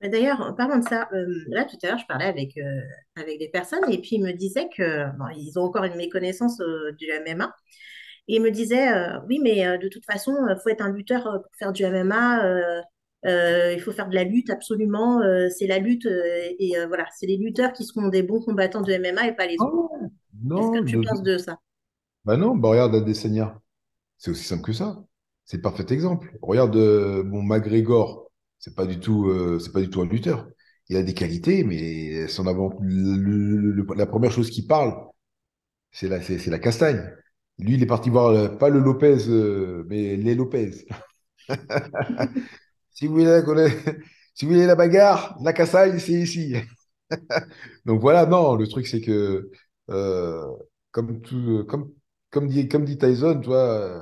D'ailleurs, en parlant de ça, là tout à l'heure, je parlais avec des personnes et puis ils me disaient que bon, ils ont encore une méconnaissance du MMA. Et ils me disaient, oui, mais de toute façon, il faut être un lutteur pour faire du MMA. Il faut faire de la lutte absolument. C'est la lutte voilà, c'est les lutteurs qui seront des bons combattants de MMA et pas les autres. Non, Qu'est-ce que non, tu penses de ça? bah non, bah regarde Adesanya. C'est aussi simple que ça. C'est le parfait exemple. Regarde, bon, McGregor, c'est pas du tout un lutteur. Il a des qualités, mais son avant, la première chose qu'il parle, c'est la castagne. Lui, il est parti voir, pas le Lopez, mais les Lopez. Si vous voulez si vous voulez la bagarre, la castagne, c'est ici. Donc voilà, non, le truc, c'est que, euh, comme, tout, comme dit Tyson, toi,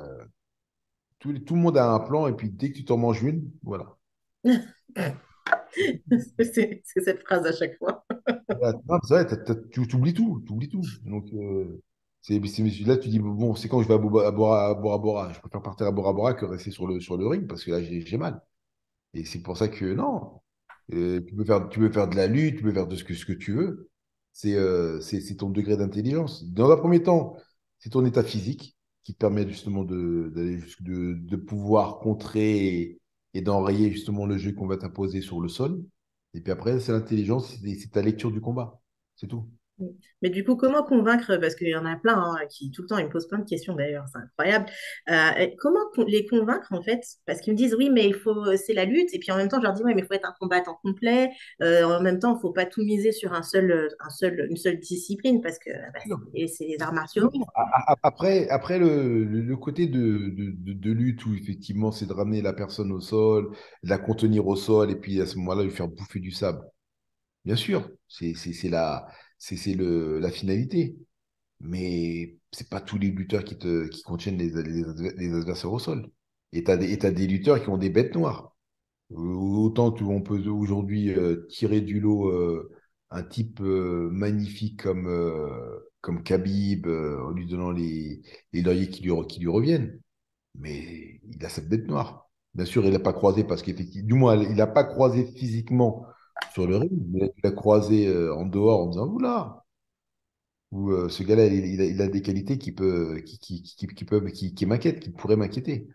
tout le monde a un plan, et puis dès que tu t'en manges une, voilà. C'est cette phrase à chaque fois. Voilà. Non, c'est vrai, tu oublies tout, tu oublies tout. Donc, là, tu dis, bon, c'est quand je vais à Bora Bora. Je préfère partir à Bora Bora que rester sur le ring, parce que là, j'ai mal. Et c'est pour ça que, non, tu peux faire de la lutte, tu peux faire de ce que tu veux. C'est ton degré d'intelligence. Dans un premier temps, c'est ton état physique qui te permet justement de pouvoir contrer et d'enrayer justement le jeu qu'on va t'imposer sur le sol. Et puis après, c'est l'intelligence, c'est ta lecture du combat. C'est tout. Mais du coup, comment convaincre, parce qu'il y en a plein hein, qui tout le temps ils me posent plein de questions d'ailleurs, c'est incroyable. Et comment les convaincre en fait? Parce qu'ils me disent oui, mais il faut, c'est la lutte, et puis en même temps, je leur dis oui, mais il faut être un combattant complet. En même temps, il ne faut pas tout miser sur une seule discipline, parce que bah, c'est les arts martiaux Non, mixtes. après le côté de lutte où effectivement c'est de ramener la personne au sol, de la contenir au sol et puis à ce moment-là lui faire bouffer du sable. Bien sûr, la finalité. Mais c'est pas tous les lutteurs qui contiennent les adversaires au sol. Et t'as des lutteurs qui ont des bêtes noires. Autant on peut aujourd'hui tirer du lot un type magnifique comme Khabib en lui donnant les lauriers qui lui reviennent. Mais il a cette bête noire. Bien sûr, il n'a pas croisé parce qu'effectivement, du moins, il n'a pas croisé physiquement sur le ring, mais il a croisé en dehors en disant, oula, ce gars-là, il a des qualités qui m'inquiètent, qui pourraient m'inquiéter.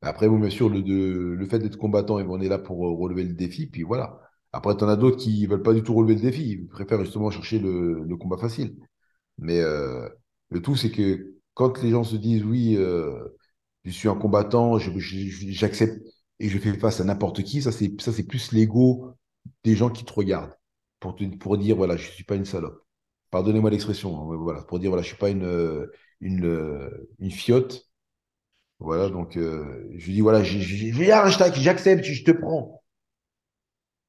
Après, bon, bien sûr, le fait d'être combattant, et on est là pour relever le défi, puis voilà. Après, tu en as d'autres qui ne veulent pas du tout relever le défi, ils préfèrent justement chercher le combat facile. Mais le tout, c'est que quand les gens se disent, oui, je suis un combattant, j'accepte et je fais face à n'importe qui, ça, c'est plus l'ego des gens qui te regardent pour dire, voilà, je ne suis pas une salope. Pardonnez-moi l'expression, hein, voilà, pour dire, voilà, je ne suis pas une fiotte. Voilà, donc je dis, voilà, j'accepte, je te prends.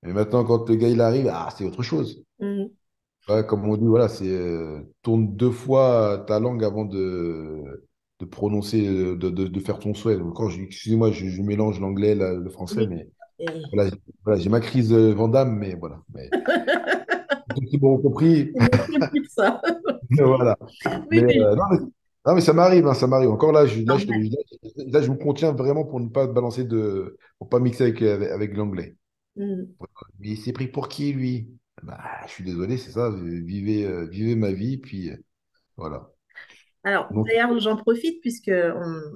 Et maintenant, quand le gars il arrive, ah, c'est autre chose. Mhm. Ouais, comme on dit, voilà, c'est tourne deux fois ta langue avant de prononcer, de faire ton souhait. Donc, excusez-moi, je mélange l'anglais, le français, Oui. mais Et- voilà, j'ai ma crise Van Damme, mais voilà. Mais ceux qui m'ont compris, Il ne faut plus de ça. voilà. Mais, Oui, mais non, mais ça m'arrive, hein, ça m'arrive. Encore là, normal. je me contiens vraiment pour ne pas balancer pour pas mixer avec l'anglais. Mhm. Mais il s'est pris pour qui, lui? Bah, je suis désolé, c'est ça. Vivez ma vie, puis voilà. Alors, Donc, d'ailleurs, j'en profite puisque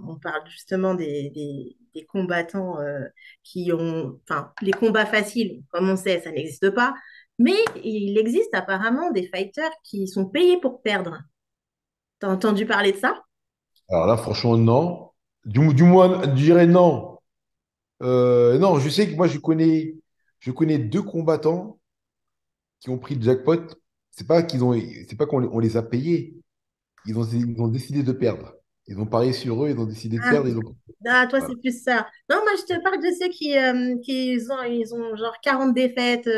on parle justement des combattants qui ont, enfin, les combats faciles, comme on sait, ça n'existe pas, mais il existe apparemment des fighters qui sont payés pour perdre. T'as entendu parler de ça? alors là, franchement, non. Du moins, je dirais non. Non, je sais que moi, je connais deux combattants qui ont pris le jackpot. C'est pas on les a payés. Ils ont décidé de perdre. Ils ont parié sur eux, ils ont décidé de Ah, perdre. toi, Voilà. c'est plus ça. Non, moi, je te parle de ceux ils ont genre 40 défaites,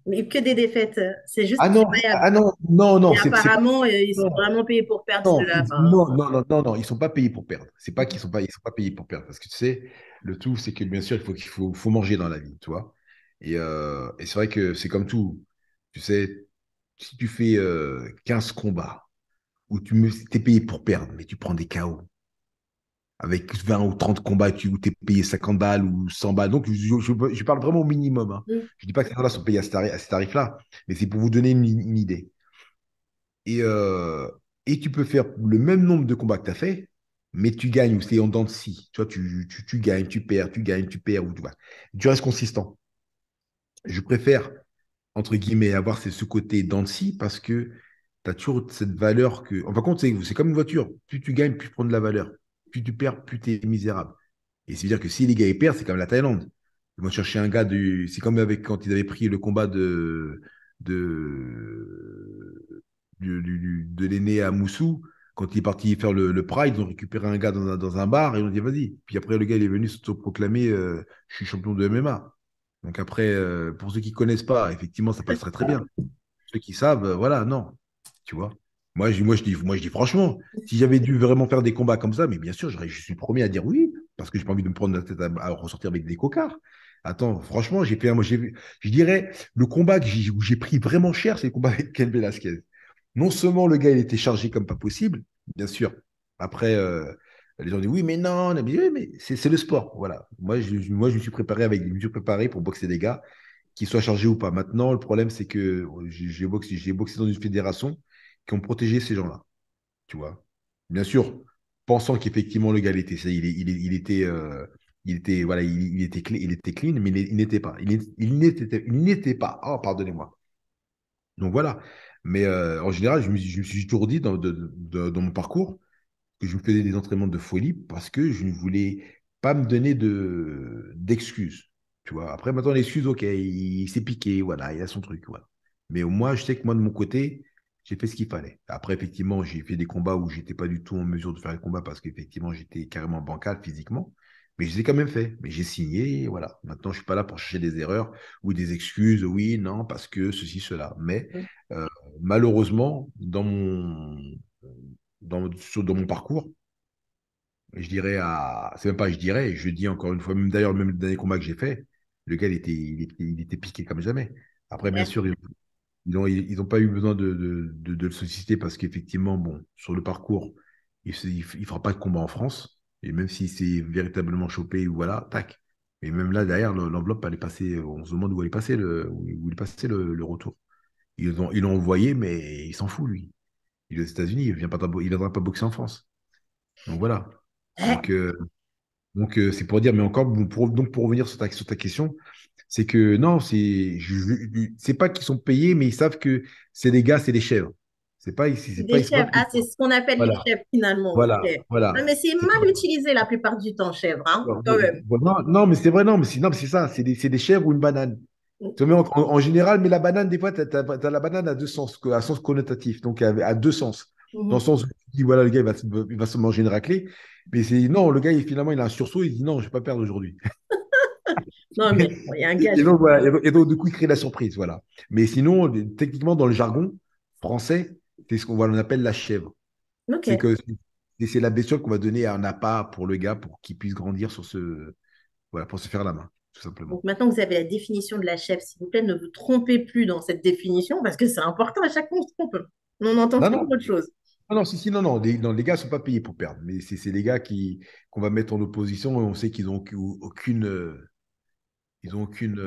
mais que des défaites. C'est juste Ah non, incroyable. ah non, non, non, Et apparemment, ils sont non, vraiment payés pour perdre non, ceux-là. Enfin, non, non, non, non, non, ils sont pas payés pour perdre. C'est pas ils sont pas payés pour perdre. Parce que tu sais, le tout, c'est que bien sûr, faut manger dans la vie, tu vois. Et c'est vrai que c'est comme tout. Tu sais, si tu fais 15 combats où t'es payé pour perdre, mais tu prends des KO. avec 20 ou 30 combats où tu es payé 50 balles ou 100 balles. Donc, je parle vraiment au minimum, hein. Mm. Je ne dis pas que ces gens-là sont payés à ce tarif-là, mais c'est pour vous donner une idée. Et, euh, et tu peux faire le même nombre de combats que tu as fait, mais tu gagnes ou c'est en dents de scie. Tu vois, tu gagnes, tu gagnes, tu perds, ou tu vois. Tu restes consistant. Je préfère, entre guillemets, avoir ce côté dents de scie parce que tu as toujours cette valeur que. En fin de compte, c'est comme une voiture. Plus tu gagnes, plus tu prends de la valeur. Plus tu perds, plus tu es misérable. Et c'est-à-dire que si les gars ils perdent, c'est comme la Thaïlande. Ils vont chercher un gars du. C'est comme avec quand ils avaient pris le combat de, de l'aîné à Moussou. Quand il est parti faire le Pride, ils ont récupéré un gars dans un bar et ils ont dit vas-y. Puis après, le gars il est venu s'autoproclamer je suis champion de MMA. Donc après, pour ceux qui ne connaissent pas, effectivement, ça passerait très bien. Ceux qui savent, voilà, non. Tu vois. Moi, je dis franchement, si j'avais dû vraiment faire des combats comme ça, mais bien sûr, je suis le premier à dire oui, parce que j'ai pas envie de me prendre la tête à ressortir avec des cocards. Attends, franchement, je dirais, le combat où j'ai pris vraiment cher, c'est le combat avec Ken Velasquez. Non seulement le gars, il était chargé comme pas possible, bien sûr. Après, les gens disent oui, mais non, mais, oui, mais c'est le sport. Voilà. Moi, je me suis préparé je me suis préparé pour boxer des gars qu'ils soient chargés ou pas. Maintenant, le problème, c'est que j'ai boxé dans une fédération qui ont protégé ces gens-là, tu vois. Bien sûr, pensant qu'effectivement, le gars, voilà, il était clean, mais il n'était pas. Il n'était pas. Oh, pardonnez-moi. Donc voilà. Mais en général, je me suis toujours dit dans mon parcours que je me faisais des entraînements de folie parce que je ne voulais pas me donner d'excuses. Tu vois. Après, maintenant, l'excuse, ok, il s'est piqué, voilà, il a son truc, voilà. Mais au moins, je sais que moi, de mon côté, j'ai fait ce qu'il fallait. Après, effectivement, j'ai fait des combats où j'étais pas du tout en mesure de faire les combats parce qu'effectivement, j'étais carrément bancal physiquement. Mais je les ai quand même fait. Mais j'ai signé, et voilà. Maintenant, je suis pas là pour chercher des erreurs ou des excuses. Oui, non, parce que ceci, cela. Mais euh, malheureusement, dans mon parcours, je dirais c'est même pas je dirais, je dis encore une fois, même d'ailleurs, même le dernier combat que j'ai fait, le gars, il était piqué comme jamais. Après, bien Ouais. sûr, ils ont pas eu besoin de le solliciter parce qu'effectivement, bon, sur le parcours, il fera pas de combat en France. Et même si c'est véritablement chopé, voilà, tac. Et même là, derrière, l'enveloppe, elle est passée, on se demande où elle est passée où il est passé le retour. Ils l'ont envoyé, mais il s'en fout, lui. Il est aux États-Unis, il viendra pas boxer en France. Donc voilà. Ouais. Donc, c'est pour dire, mais encore, bon, donc pour revenir sur ta question, c'est que non, c'est pas qu'ils sont payés, mais ils savent que c'est des gars, c'est des chèvres. Des C'est pas chèvres. Ah, c'est ce qu'on appelle les voilà, chèvres finalement. Ok. voilà, Ouais, voilà. mais c'est mal utilisé la plupart du temps, chèvre, hein, quand même. Non, non, mais c'est vrai, non, mais c'est ça, c'est des chèvres ou une banane. Tu vois, mais en général, mais la banane, des fois, tu as la banane à deux sens, à sens connotatif, donc à deux sens. Dans le Mhm. sens où tu dis, voilà, le gars, il va se manger une raclée. Mais non, le gars, finalement, il a un sursaut, il dit, non, je ne vais pas perdre aujourd'hui. Non, mais bon, il y a un Et gage. donc, voilà, et donc, du coup, il crée la surprise, voilà. Mais sinon, techniquement, dans le jargon français, c'est ce qu'on appelle la chèvre. C'est Ok. que c'est la bestiole qu'on va donner à un appât pour le gars pour qu'il puisse grandir voilà, pour se faire la main, tout simplement. Donc maintenant que vous avez la définition de la chèvre, s'il vous plaît, ne vous trompez plus dans cette définition parce que c'est important, à chaque fois on se trompe. On entend Non, toujours non, autre chose. non, non, si, si, non, non, les gars ne sont pas payés pour perdre, mais c'est les gars qu'on va mettre en opposition et on sait qu'ils n'ont aucune, ils ont aucune,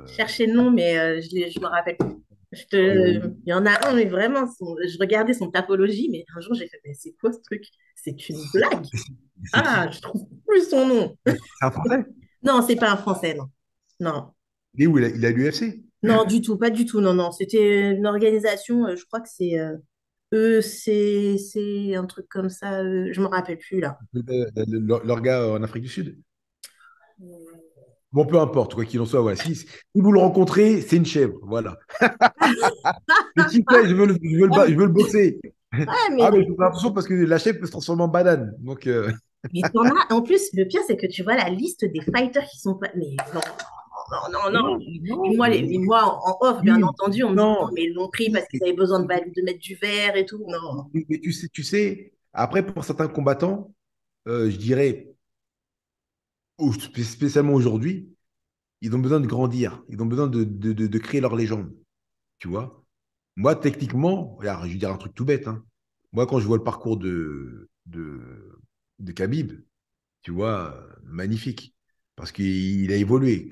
Cherchez le nom, mais je me rappelle plus. euh, Il y en a un, mais vraiment, je regardais son pathologie, mais un jour j'ai fait, mais c'est quoi ce truc? C'est une blague. c'est Ah, qui? je trouve plus son nom. C'est un Français? Non, c'est pas un Français, non. Non, Il est où? Il a l'UFC? non, du tout, pas du tout. Non, non, c'était une organisation, je crois que c'est c'est un truc comme ça. Je me rappelle plus là. Leur gars en Afrique du Sud? Bon, peu importe, quoi qu'il en soit, voilà. Si vous le rencontrez, c'est une chèvre, voilà. Mais qui fait, je veux le boxer. Ouais, mais Ah, mais il faut faire attention parce que la chèvre peut se transformer en banane. Donc, mais t'en as. En plus, le pire, c'est que tu vois la liste des fighters qui sont pas. Mais non, non, non, non. non, Et non, moi, moi en off, bien oui, entendu, on me dit non, non. mais ils l'ont pris Oui, parce qu'ils avaient besoin de mettre du verre et tout. Non. mais tu sais, après, pour certains combattants, je dirais, spécialement aujourd'hui, ils ont besoin de grandir. Ils ont besoin de créer leur légende. Tu vois? Moi, techniquement, regarde, je vais dire un truc tout bête, hein. Moi, quand je vois le parcours de Khabib, tu vois, magnifique. Parce qu'il a évolué.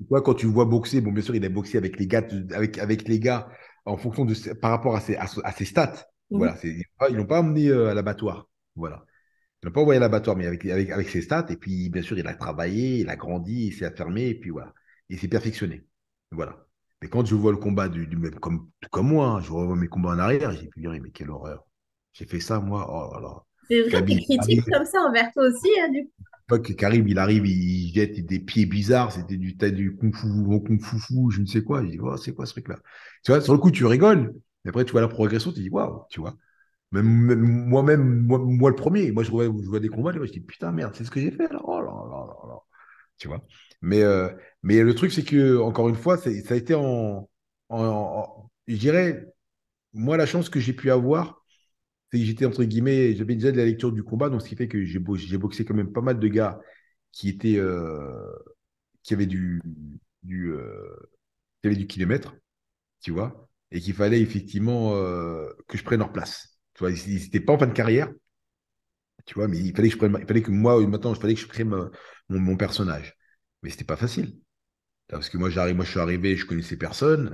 Toi, quand tu le vois boxer, bon, bien sûr, il a boxé avec les gars, avec les gars en fonction par rapport à ses stats. Mhm. Voilà, ils l'ont pas emmené à l'abattoir. Voilà. Ils l'ont pas envoyé à l'abattoir, mais avec ses stats. Et puis, bien sûr, il a travaillé, il a grandi, il s'est affirmé, et puis voilà. Il s'est perfectionné. Voilà. Mais quand je vois le combat même comme moi, hein, je revois mes combats en arrière, j'ai dit, purée, mais quelle horreur. J'ai fait ça, moi. Oh là là. C'est vrai, t'es Khabib, critique comme ça envers toi aussi, hein, du coup. pas que Karim, il arrive, il jette des pieds bizarres, c'était du kung fu fou, je ne sais quoi. Je dis, oh, c'est quoi ce truc-là? Tu vois, sur le coup, tu rigoles. Et après, tu vois la progression, tu dis, waouh, tu vois. Moi, le premier, moi, je vois des combats, je dis, putain, merde, c'est ce que j'ai fait, là. Oh là là là là. Tu vois. Mais, euh, mais le truc, c'est que, encore une fois, ça a été je dirais, moi, la chance que j'ai pu avoir, c'est que j'étais, entre guillemets, j'avais déjà de la lecture du combat, donc ce qui fait que j'ai boxé quand même pas mal de gars qui étaient, qui avaient du, euh, qui avaient du kilomètre, tu vois, et qu'il fallait effectivement que je prenne leur place. Tu vois, ils n'étaient pas en fin de carrière, tu vois, mais il fallait que moi, maintenant, il fallait que je crée mon personnage. Mais c'était pas facile. Parce que moi, je suis arrivé, je connaissais personne,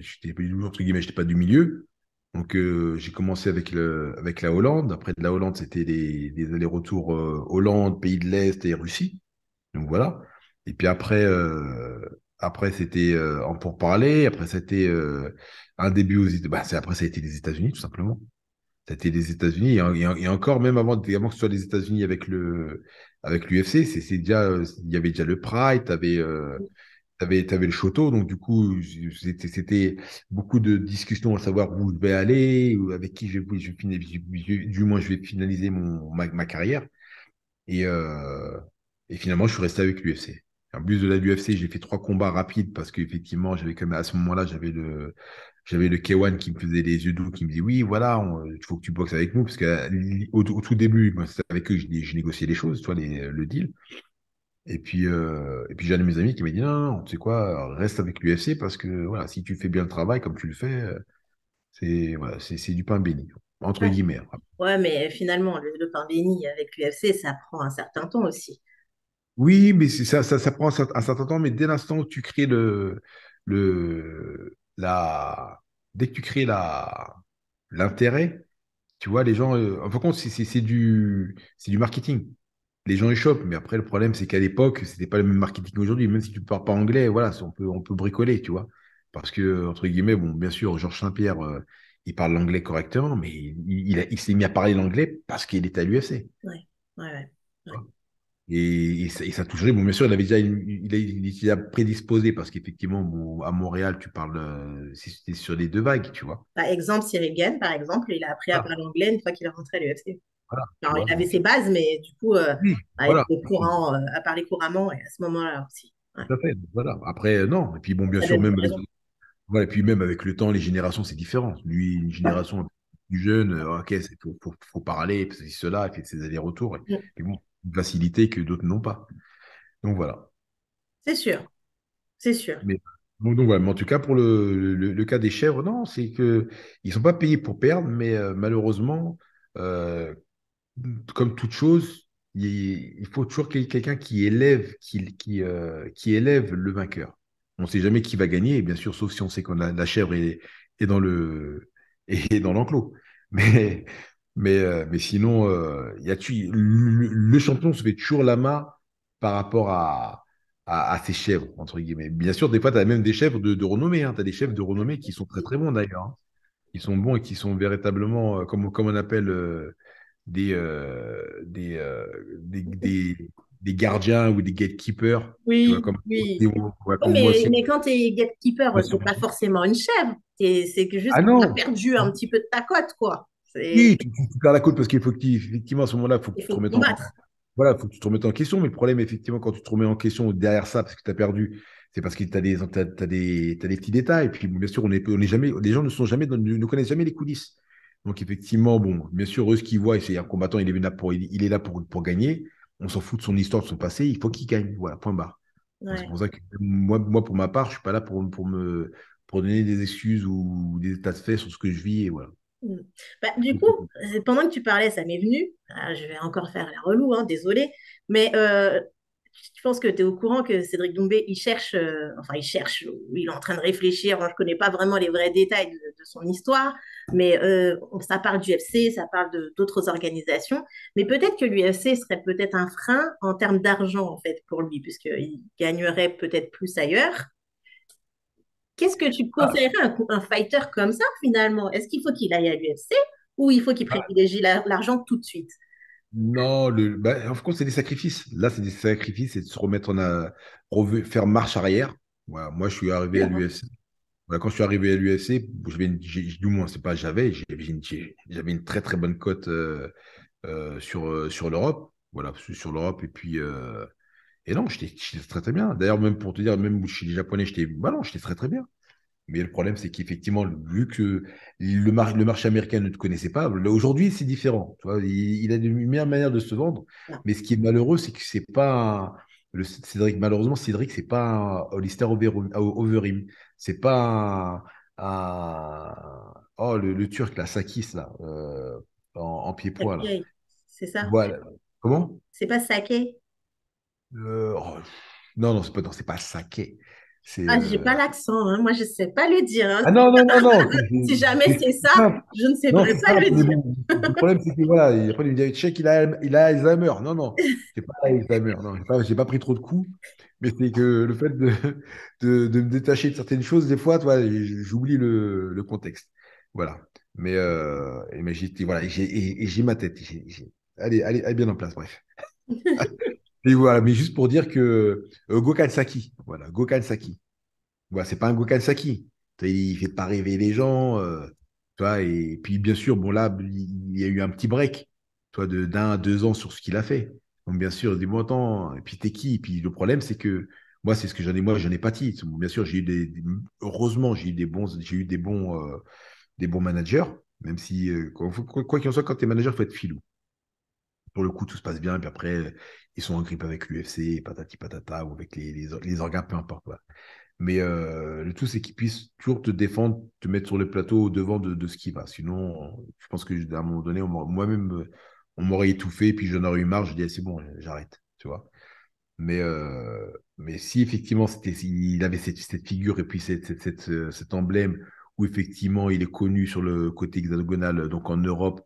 j'étais, entre guillemets, j'étais pas du milieu. Donc, j'ai commencé avec la Hollande. Après, de la Hollande, c'était des allers-retours Hollande, pays de l'Est et Russie. Donc voilà. Et puis après c'était en pourparlers. Après, c'était un début aux États-Unis. Bah, après, ça a été les États-Unis, tout simplement. Ça a été les États-Unis. Et encore, même avant que ce soit les États-Unis avec l'UFC, il y avait déjà le Pride, t'avais le Choto. Donc, du coup, c'était beaucoup de discussions à savoir où je vais aller, ou avec qui je vais du moins, je vais finaliser ma carrière. Et, euh, et finalement, je suis resté avec l'UFC. En plus de l'UFC, j'ai fait 3 combats rapides parce qu'effectivement, j'avais quand même, à ce moment-là, j'avais le K1 qui me faisait les yeux doux, qui me dit oui, voilà, il faut que tu boxes avec nous. Parce qu'au tout début, moi, c'est avec eux que je négociais les choses, tu vois, le deal. Et puis j'ai un de mes amis qui m'a dit non, non, tu sais quoi, reste avec l'UFC parce que voilà, si tu fais bien le travail comme tu le fais, c'est du pain béni, entre Ouais. guillemets. Ouais, mais finalement, le pain béni avec l'UFC, ça prend un certain temps aussi. Oui, mais ça prend un certain temps, mais dès l'instant où tu crées la, dès que tu crées l'intérêt, tu vois, les gens, en fin de compte, c'est du marketing. Les gens échoppent, mais après, le problème, c'est qu'à l'époque, c'était pas le même marketing qu'aujourd'hui. Même si tu ne parles pas anglais, voilà, on peut bricoler, tu vois. Parce que, entre guillemets, bon, bien sûr, Georges Saint-Pierre, il parle l'anglais correctement, mais il s'est mis à parler l'anglais parce qu'il était à l'UFC. Ouais, ouais, ouais. Ouais. Et ça toucherait. Bon, bien sûr, il était déjà prédisposé parce qu'effectivement, bon, à Montréal, tu parles, c'était sur les deux vagues, tu vois. Par exemple, Cyril Gane, par exemple, il a appris à Voilà, parler anglais une fois qu'il est rentré à l'UFC. voilà, tu Alors, vois. il avait Donc, ses bases, mais du coup, oui, bah, il voilà, était courant, à parler couramment et à ce moment-là aussi. Ouais. tout à fait. Donc, voilà. Après, non. Et puis, bon, bien Ça sûr, donne même avec, raison. voilà, et puis même avec le temps, les générations, c'est différent. Lui, une génération un peu plus jeune, ok, faut parler, c'est cela, il fait ses allers-retours. Mm. Et bon, une facilité que d'autres n'ont pas. Donc, voilà. C'est sûr, c'est sûr. Mais, voilà. Mais en tout cas, pour le cas des chèvres, non, c'est que ils sont pas payés pour perdre, mais malheureusement, euh, comme toute chose, il faut toujours quelqu'un qui élève le vainqueur. On ne sait jamais qui va gagner, et bien sûr, sauf si on sait que la chèvre est dans est dans l'enclos. Mais, mais sinon, le champion se fait toujours la main par rapport à ses chèvres, entre guillemets. Bien sûr, des fois, tu as même des chèvres de renommée. Hein. Tu as des chèvres de renommée qui sont très très bons d'ailleurs. Hein. Qui sont bons et qui sont véritablement, comme on appelle, des, euh, des, euh, des gardiens ou des gatekeepers, tu vois, Oui, oui. ouais, Oui, comme moi aussi. mais quand tu es gatekeeper, c'est pas forcément une chèvre. C'est que juste Ah que tu as non! perdu un petit peu de ta cote, quoi. Oui, tu perds la côte parce qu'il faut qu'effectivement, à ce moment-là, il faut que Il tu te faut remettes combattre. voilà, faut que tu te remettes en question. Mais le problème, effectivement, quand tu te remets en question derrière ça, parce que tu as perdu, c'est parce que tu as t'as des petits détails. Et puis, bien sûr, on est jamais, les gens ne sont jamais, ne connaissent jamais les coulisses. Donc, effectivement, bon, bien sûr, eux, ce qu'ils voient, c'est un combattant, il est là pour gagner. On s'en fout de son histoire, de son passé. Il faut qu'il gagne. Voilà, point barre. Donc, c'est Ouais. pour ça que pour ma part, je suis pas là pour donner des excuses ou des états de fait sur ce que je vis. Et voilà. Mm. Bah, du coup, pendant que tu parlais, ça m'est venu. Ah, je vais encore faire la relou, hein, désolée. Mais je pense que tu es au courant que Cédric Doumbé, il cherche, enfin, il cherche, il est en train de réfléchir. Je ne connais pas vraiment les vrais détails de son histoire, mais ça parle du UFC, ça parle d'autres organisations. Mais peut-être que l'UFC serait peut-être un frein en termes d'argent, en fait, pour lui, puisqu'il gagnerait peut-être plus ailleurs. Qu'est-ce que tu Ah, conseillerais à un fighter comme ça, finalement? Est-ce qu'il faut qu'il aille à l'UFC ou il faut qu'il ah, privilégie l'argent tout de suite? non, en fait, c'est des sacrifices. Là, c'est des sacrifices, c'est de se remettre faire marche arrière. Voilà, moi, je suis arrivé à Sûr, hein. l'UFC. Voilà, quand je suis arrivé à l'UFC, du moins, c'est pas j'avais une très très bonne cote sur l'Europe. Voilà, sur l'Europe. Et non, j'étais très très bien. D'ailleurs, même pour te dire, même chez les Japonais, bah non, j'étais très très bien. Mais le problème, c'est qu'effectivement, vu que le marché américain ne te connaissait pas, là, aujourd'hui, c'est différent. Tu vois, il a une meilleure manière de se vendre. Non. Mais ce qui est malheureux, c'est que c'est pas Cédric, malheureusement, Cédric, c'est pas un Hollister Overeem. C'est pas oh, le Turc, là, Sakis, là, en pied-point, là. Ok, c'est ça. Voilà. Comment? C'est pas saké. Oh, non, non, non, c'est pas Saké. C'est. Ah, j'ai pas l'accent, hein. Moi, je sais pas le dire, hein. Ah non, non, non, non, Si jamais c'est ça, c'est simple. je ne Non, saurais c'est pas le simple, mais dire. bon, le problème, c'est que voilà, après, il me dit, check, il a Alzheimer. Non, non, c'est pas Alzheimer. Non, j'ai pas pris trop de coups, mais c'est que le fait de me détacher de certaines choses, des fois, toi, j'oublie le contexte. Voilà. Mais voilà, et j'ai ma tête. Allez bien en place, bref. Et voilà, mais juste pour dire que Gokhan Saki, voilà, Gokhan Saki. Voilà, c'est pas un Gokhan Saki. Tu sais, il fait pas rêver les gens. Tu vois, et puis, bien sûr, bon, là, il y a eu un petit break, tu vois, d'un à 2 ans sur ce qu'il a fait. Donc, bien sûr, dis-moi, attends, et puis t'es qui? Et puis, le problème, c'est que moi, c'est ce que j'en ai pâti. Bon, bien sûr, heureusement, j'ai eu des bons managers, même si, quoi qu'il en soit, quand tu es manager, il faut être filou. Pour le coup, tout se passe bien, puis après, ils sont en grippe avec l'UFC, patati patata, ou avec les organes, peu importe. Voilà. Mais le tout, c'est qu'ils puissent toujours te défendre, te mettre sur le plateau au devant de ce qui va. Sinon, je pense qu'à un moment donné, moi-même, on m'aurait étouffé, puis j'en aurais eu marre, je dis, ah, c'est bon, j'arrête, tu vois. Mais, euh, mais si effectivement, il avait cette figure et puis cet emblème où effectivement, il est connu sur le côté hexagonal, donc en Europe,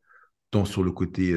tant sur le côté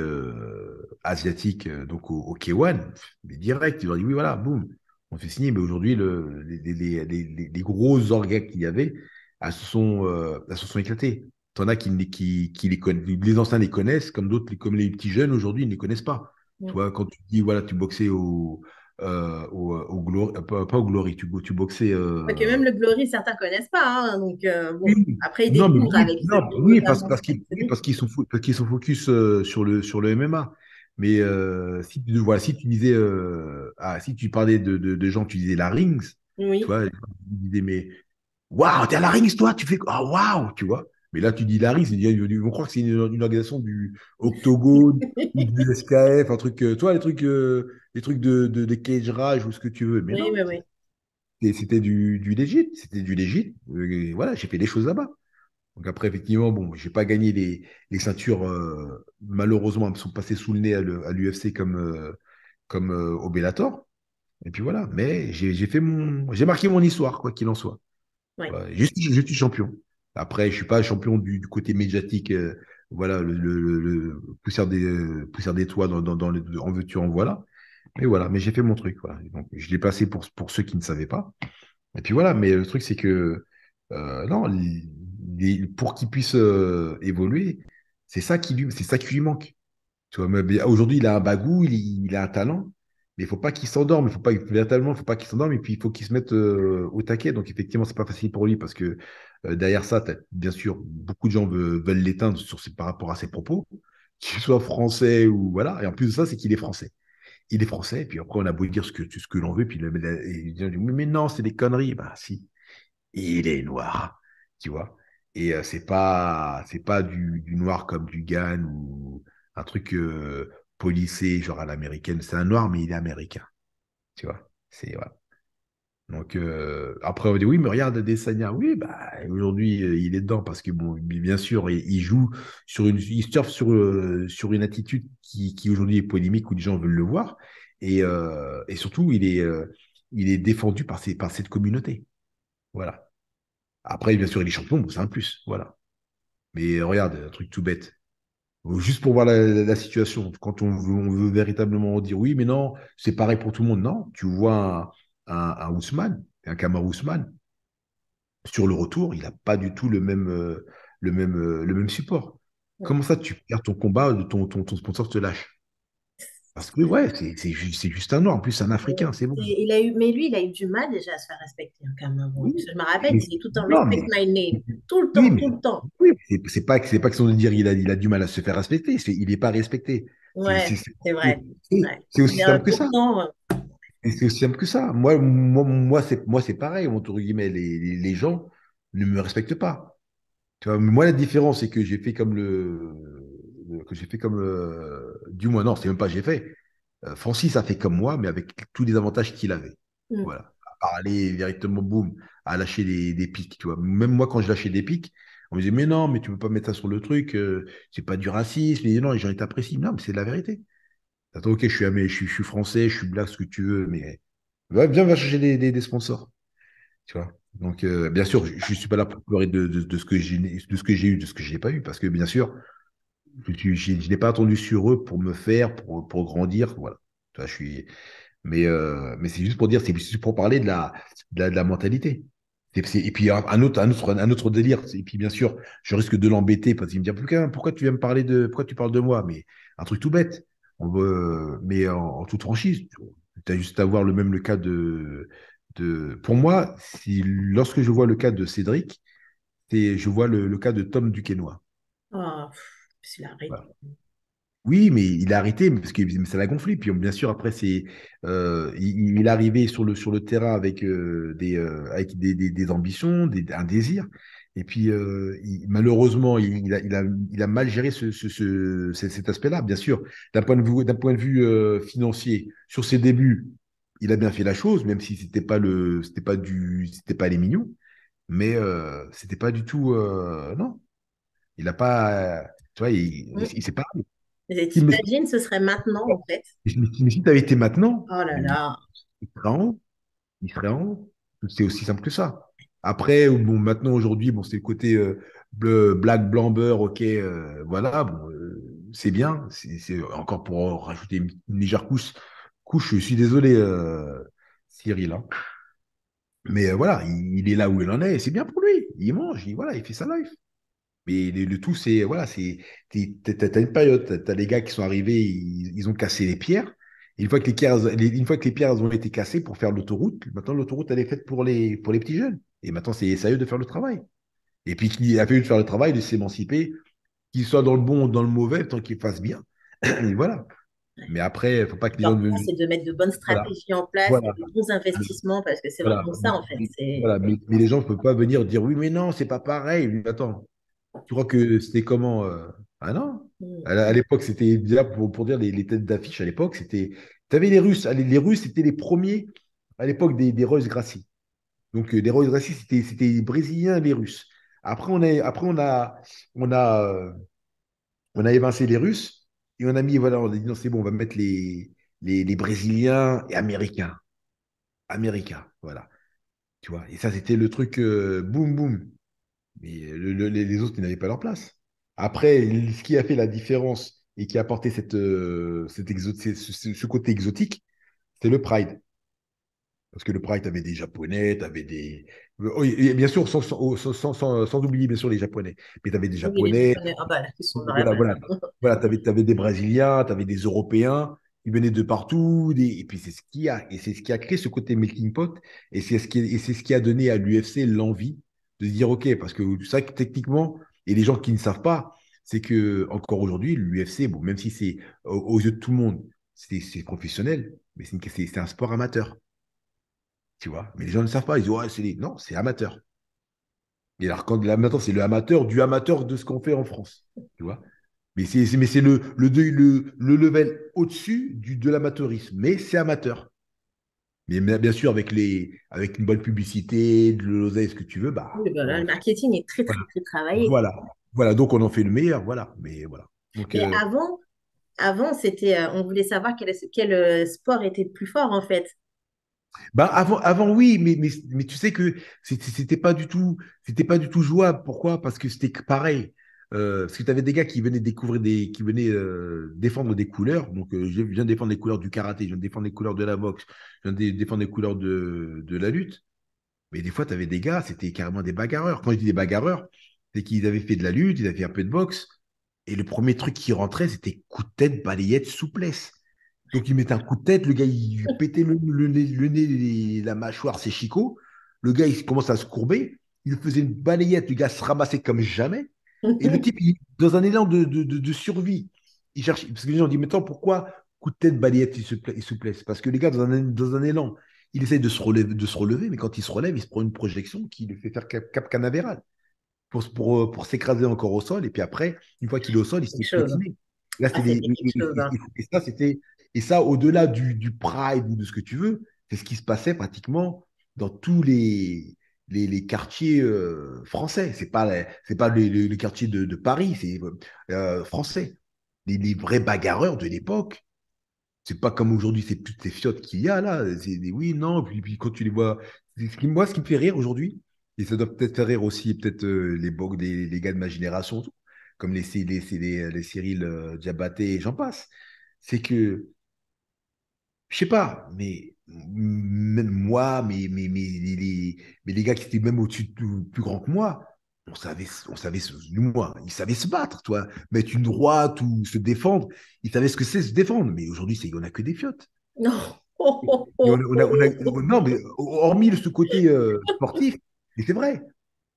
asiatique, donc au K1, mais direct, il leur dit oui, voilà, boum, on fait signer. Mais aujourd'hui, les gros orgas qu'il y avait, elles se sont éclatées. T'en as qui les connaissent, les anciens les connaissent, comme d'autres, comme les petits jeunes aujourd'hui, ils ne les connaissent pas. Tu Mm. vois, quand tu dis, voilà, tu boxais au Glory, pas au Glory, tu boxais. Parce que même le Glory, certains connaissent pas, hein. Donc, Oui, bon, après, ils non, mais découvrent oui, avec non, Cédric, oui, notamment avec oui, Cédric. parce qu'ils sont focus sur le MMA. Mais voilà, si tu disais, si tu parlais de gens, tu disais la Rings, tu Oui. vois, tu disais, mais waouh, t'es à la Rings, toi, tu fais, ah, waouh, tu vois. Mais là, tu dis la Rings, ils vont croire que c'est une organisation du Octogone ou du SKF, un truc, toi, les trucs des cage rage ou ce que tu veux. Mais Oui, non, oui, oui. c'était du légit, c'était du légit. Voilà, j'ai fait des choses là-bas. Donc après, effectivement, bon, j'ai pas gagné les ceintures. Malheureusement, elles me sont passées sous le nez à l'UFC comme au Bellator. Et puis voilà. Mais j'ai marqué mon histoire, quoi qu'il en soit. Oui. Voilà. Je suis champion. Après, je suis pas champion du côté médiatique. Voilà, poussière des toits en veux-tu, en voilà. Mais voilà, mais j'ai fait mon truc. Voilà. Donc, je l'ai passé pour ceux qui ne savaient pas. Et puis voilà, mais le truc, c'est que non, pour qu'il puisse évoluer, c'est ça qui lui manque. Tu vois, mais aujourd'hui, il a un bagou, il a un talent, mais il faut pas qu'il s'endorme, il faut pas, véritablement, il faut pas qu'il s'endorme, et puis il faut qu'il se mette au taquet. Donc effectivement, c'est pas facile pour lui parce que derrière ça, bien sûr, beaucoup de gens veulent l'éteindre par rapport à ses propos, qu'il soit français ou voilà. Et en plus de ça, c'est qu'il est français. Il est français, et puis après, on a beau dire ce que l'on veut, puis il dit, mais non, c'est des conneries. Bah si, il est noir, tu vois. Et c'est pas du noir comme du Gann ou un truc policé, genre à l'américaine. C'est un noir, mais il est américain, tu vois. Voilà. Donc, après, on dit oui, mais regarde Adesanya. Oui, bah, aujourd'hui, il est dedans parce que, bon, bien sûr, il joue il surfe sur une attitude qui aujourd'hui est polémique où les gens veulent le voir. Et surtout, il est défendu par cette communauté. Voilà. Après, bien sûr, il est champion, bon, c'est un plus. Voilà. Mais regarde, un truc tout bête. Juste pour voir la situation. Quand on veut véritablement dire oui, mais non, c'est pareil pour tout le monde. Non, tu vois un Ousmane, un Kamaru Ousmane, sur le retour, il n'a pas du tout le même support. Comment ça, tu perds ton combat, ton sponsor te lâche? Parce que, ouais, c'est juste un Noir. En plus, c'est un Africain, c'est bon. Mais lui, il a eu du mal déjà à se faire respecter en Cameroun. Oui, Parce que je me rappelle, mais, il disait tout le temps non, respect my name. Tout le oui, temps, tout mais, le temps. oui, c'est pas question de dire il a du mal à se faire respecter. Il n'est pas respecté. C'est Ouais, c'est- c'est c'est- vrai. c'est- Ouais. c'est aussi Mais simple que ça. pourtant, Et c'est aussi simple que ça. Moi, c'est pareil, entre guillemets, les gens ne me respectent pas. Tu vois, moi, la différence, c'est que j'ai fait comme que j'ai fait comme, du moins, non, c'est même pas j'ai fait. Francis a fait comme moi, mais avec tous les avantages qu'il avait. hmm, Voilà. À parler directement, boum, à lâcher des pics, tu vois. Même moi, quand je lâchais des pics, on me disait, mais non, mais tu peux pas mettre ça sur le truc, c'est pas du racisme. Et non, les gens, ils t'apprécient. Non, mais c'est de la vérité. Attends, ok, je suis français, je suis black, ce que tu veux, mais viens, va chercher des sponsors, tu vois. Donc, bien sûr, je ne suis pas là pour pleurer de ce que de ce que j'ai eu, de ce que je n'ai pas eu, parce que bien sûr, je n'ai pas attendu sur eux pour me faire, pour grandir, voilà. Tu vois, mais c'est juste pour dire, c'est juste pour parler de la mentalité. Et puis un autre délire. Et puis bien sûr, je risque de l'embêter parce qu'il me dit pourquoi tu viens me parler pourquoi tu parles de moi? Mais un truc tout bête. Mais en toute franchise, tu as juste à voir le cas pour moi, lorsque je vois le cas de Cédric, je vois le cas de Tom Duquesnoy. oh, c'est la Voilà. Oui, mais il a arrêté parce que ça l'a gonflé. Puis bien sûr, après, il est arrivé sur le terrain avec, avec des ambitions, un désir. Et puis, malheureusement, il a mal géré cet aspect-là. Bien sûr, d'un point de vue financier, sur ses débuts, il a bien fait la chose, même si c'était pas les millions. Mais c'était pas du tout. Non, il n'a pas. Tu vois, honte. il s'est pas. Et Si, mais t'imagines, ce serait maintenant, en fait. mais si tu avais été maintenant, Oh là là. il serait en haut. Il serait en haut. C'est aussi simple que ça. Après, bon, maintenant, aujourd'hui, bon, c'est le côté black, blanc, beurre, ok, voilà, bon, c'est bien. C'est encore pour rajouter une légère couche, je suis désolé, Cyril, hein. Mais voilà, il est là où il en est, et c'est bien pour lui. Il mange, voilà, il fait sa life. Mais le tout, c'est, voilà, t'as une période, t'as les gars qui sont arrivés, ils ont cassé les pierres. Et une fois que les pierres elles ont été cassées pour faire l'autoroute, maintenant l'autoroute, elle est faite pour les petits jeunes. Et maintenant, c'est à eux de faire le travail. Et puis, qui a fait de faire le travail, de s'émanciper, qu'ils soient dans le bon ou dans le mauvais, tant qu'ils fassent bien. Et voilà. Mais après, il ne faut pas que les gens... Leur place, c'est de mettre de bonnes Voilà. stratégies en place, Voilà. de bons investissements, parce que c'est Voilà. vraiment ça, en fait. C'est... Voilà. Mais les gens ne peuvent pas venir dire oui, mais non, c'est pas pareil. Mais attends, tu crois que c'était comment Ah non. Hmm. À l'époque, c'était déjà pour dire les têtes d'affiche à l'époque, c'était. Tu avais les Russes. Les Russes, c'était les premiers à l'époque des Royce Gracie. Donc, les Royce Gracie, c'était les Brésiliens et les Russes. Après, on a évincé les Russes et on a mis, voilà, on a dit non, c'est bon, on va mettre les Brésiliens et Américains. Américains, voilà. Tu vois, et ça, c'était le truc boum, boum. Mais les autres, ils n'avaient pas leur place. Après, ce qui a fait la différence et qui a apporté ce côté exotique, c'est le Pride. Parce que le Pride, tu avais des Japonais, tu avais des... Oui, et bien sûr, sans oublier bien sûr les Japonais. Mais tu avais des Oui, les Japonais, Japonais, ah bah, ils sont dans la voilà, base. voilà. Voilà, t'avais des Brésiliens, tu avais des Européens, ils venaient de partout. Et puis c'est ce qui a créé ce côté melting pot. Et c'est ce qui a donné à l'UFC l'envie de se dire, OK, parce que ça, techniquement, et les gens qui ne savent pas, c'est que encore aujourd'hui, l'UFC, bon, même si c'est aux yeux de tout le monde, c'est professionnel, mais c'est un sport amateur, tu vois. Mais les gens ne savent pas, ils disent, ouais, non, c'est amateur. Et alors, quand l'amateur, c'est le amateur du amateur de ce qu'on fait en France, tu vois. Mais c'est le level au-dessus de l'amateurisme. Mais c'est amateur. Mais bien sûr, avec une bonne publicité, de l'oseille, ce que tu veux, bah, Oui, on voilà, le en fait. marketing est très, Voilà. très, très travaillé. Voilà. Voilà. Donc, on en fait le meilleur. Voilà. Mais voilà. Donc, Mais avant c'était, on voulait savoir quel sport était le plus fort, en fait. bah avant, oui, mais tu sais que c'était pas du tout jouable. Pourquoi? Parce que c'était pareil. Parce que tu avais des gars qui venaient qui venaient défendre des couleurs. Donc, je viens défendre les couleurs du karaté, je viens défendre les couleurs de la boxe, je viens défendre les couleurs de la lutte. Mais des fois, tu avais des gars, c'était carrément des bagarreurs. Quand je dis des bagarreurs, c'est qu'ils avaient fait de la lutte, ils avaient fait un peu de boxe. Et le premier truc qui rentrait, c'était coup de tête, balayette, souplesse. Donc, il mettait un coup de tête, le gars, il lui pétait le nez, la mâchoire, ses chicots. Le gars, il commence à se courber. Il faisait une balayette, le gars se ramassait comme jamais. Et le type, dans un élan de survie, il cherche. Parce que les gens disent, mais attends, pourquoi coup de tête, balayette, il se plaît? Parce que les gars, dans un élan, il essaye de se relever, mais quand il se relève, il se prend une projection qui lui fait faire cap canavéral pour s'écraser encore au sol. Et puis après, une fois qu'il est au sol, il se Quelque fait chose. piétiner. Là, Ah, c'était c'était quelque chose, hein. et ça, et ça, au-delà du pride ou de ce que tu veux, c'est ce qui se passait pratiquement dans tous les quartiers français. C'est pas les quartiers de Paris, c'est français. Les vrais bagarreurs de l'époque, c'est pas comme aujourd'hui, c'est toutes ces fiottes qu'il y a là. C'est des oui, non, puis quand tu les vois, moi, ce qui me fait rire aujourd'hui, et ça doit peut-être faire rire aussi, peut-être les gars de ma génération, tout, comme les Cyril Diabaté et j'en passe, c'est que, je sais pas, mais même moi, mais les gars qui étaient même au-dessus plus grands que moi, moi, ils savaient se battre, toi, mettre une droite ou se défendre, ils savaient ce que c'est se défendre, mais aujourd'hui, on a que des fiottes. Non. Et non, mais hormis ce côté sportif, mais c'est vrai,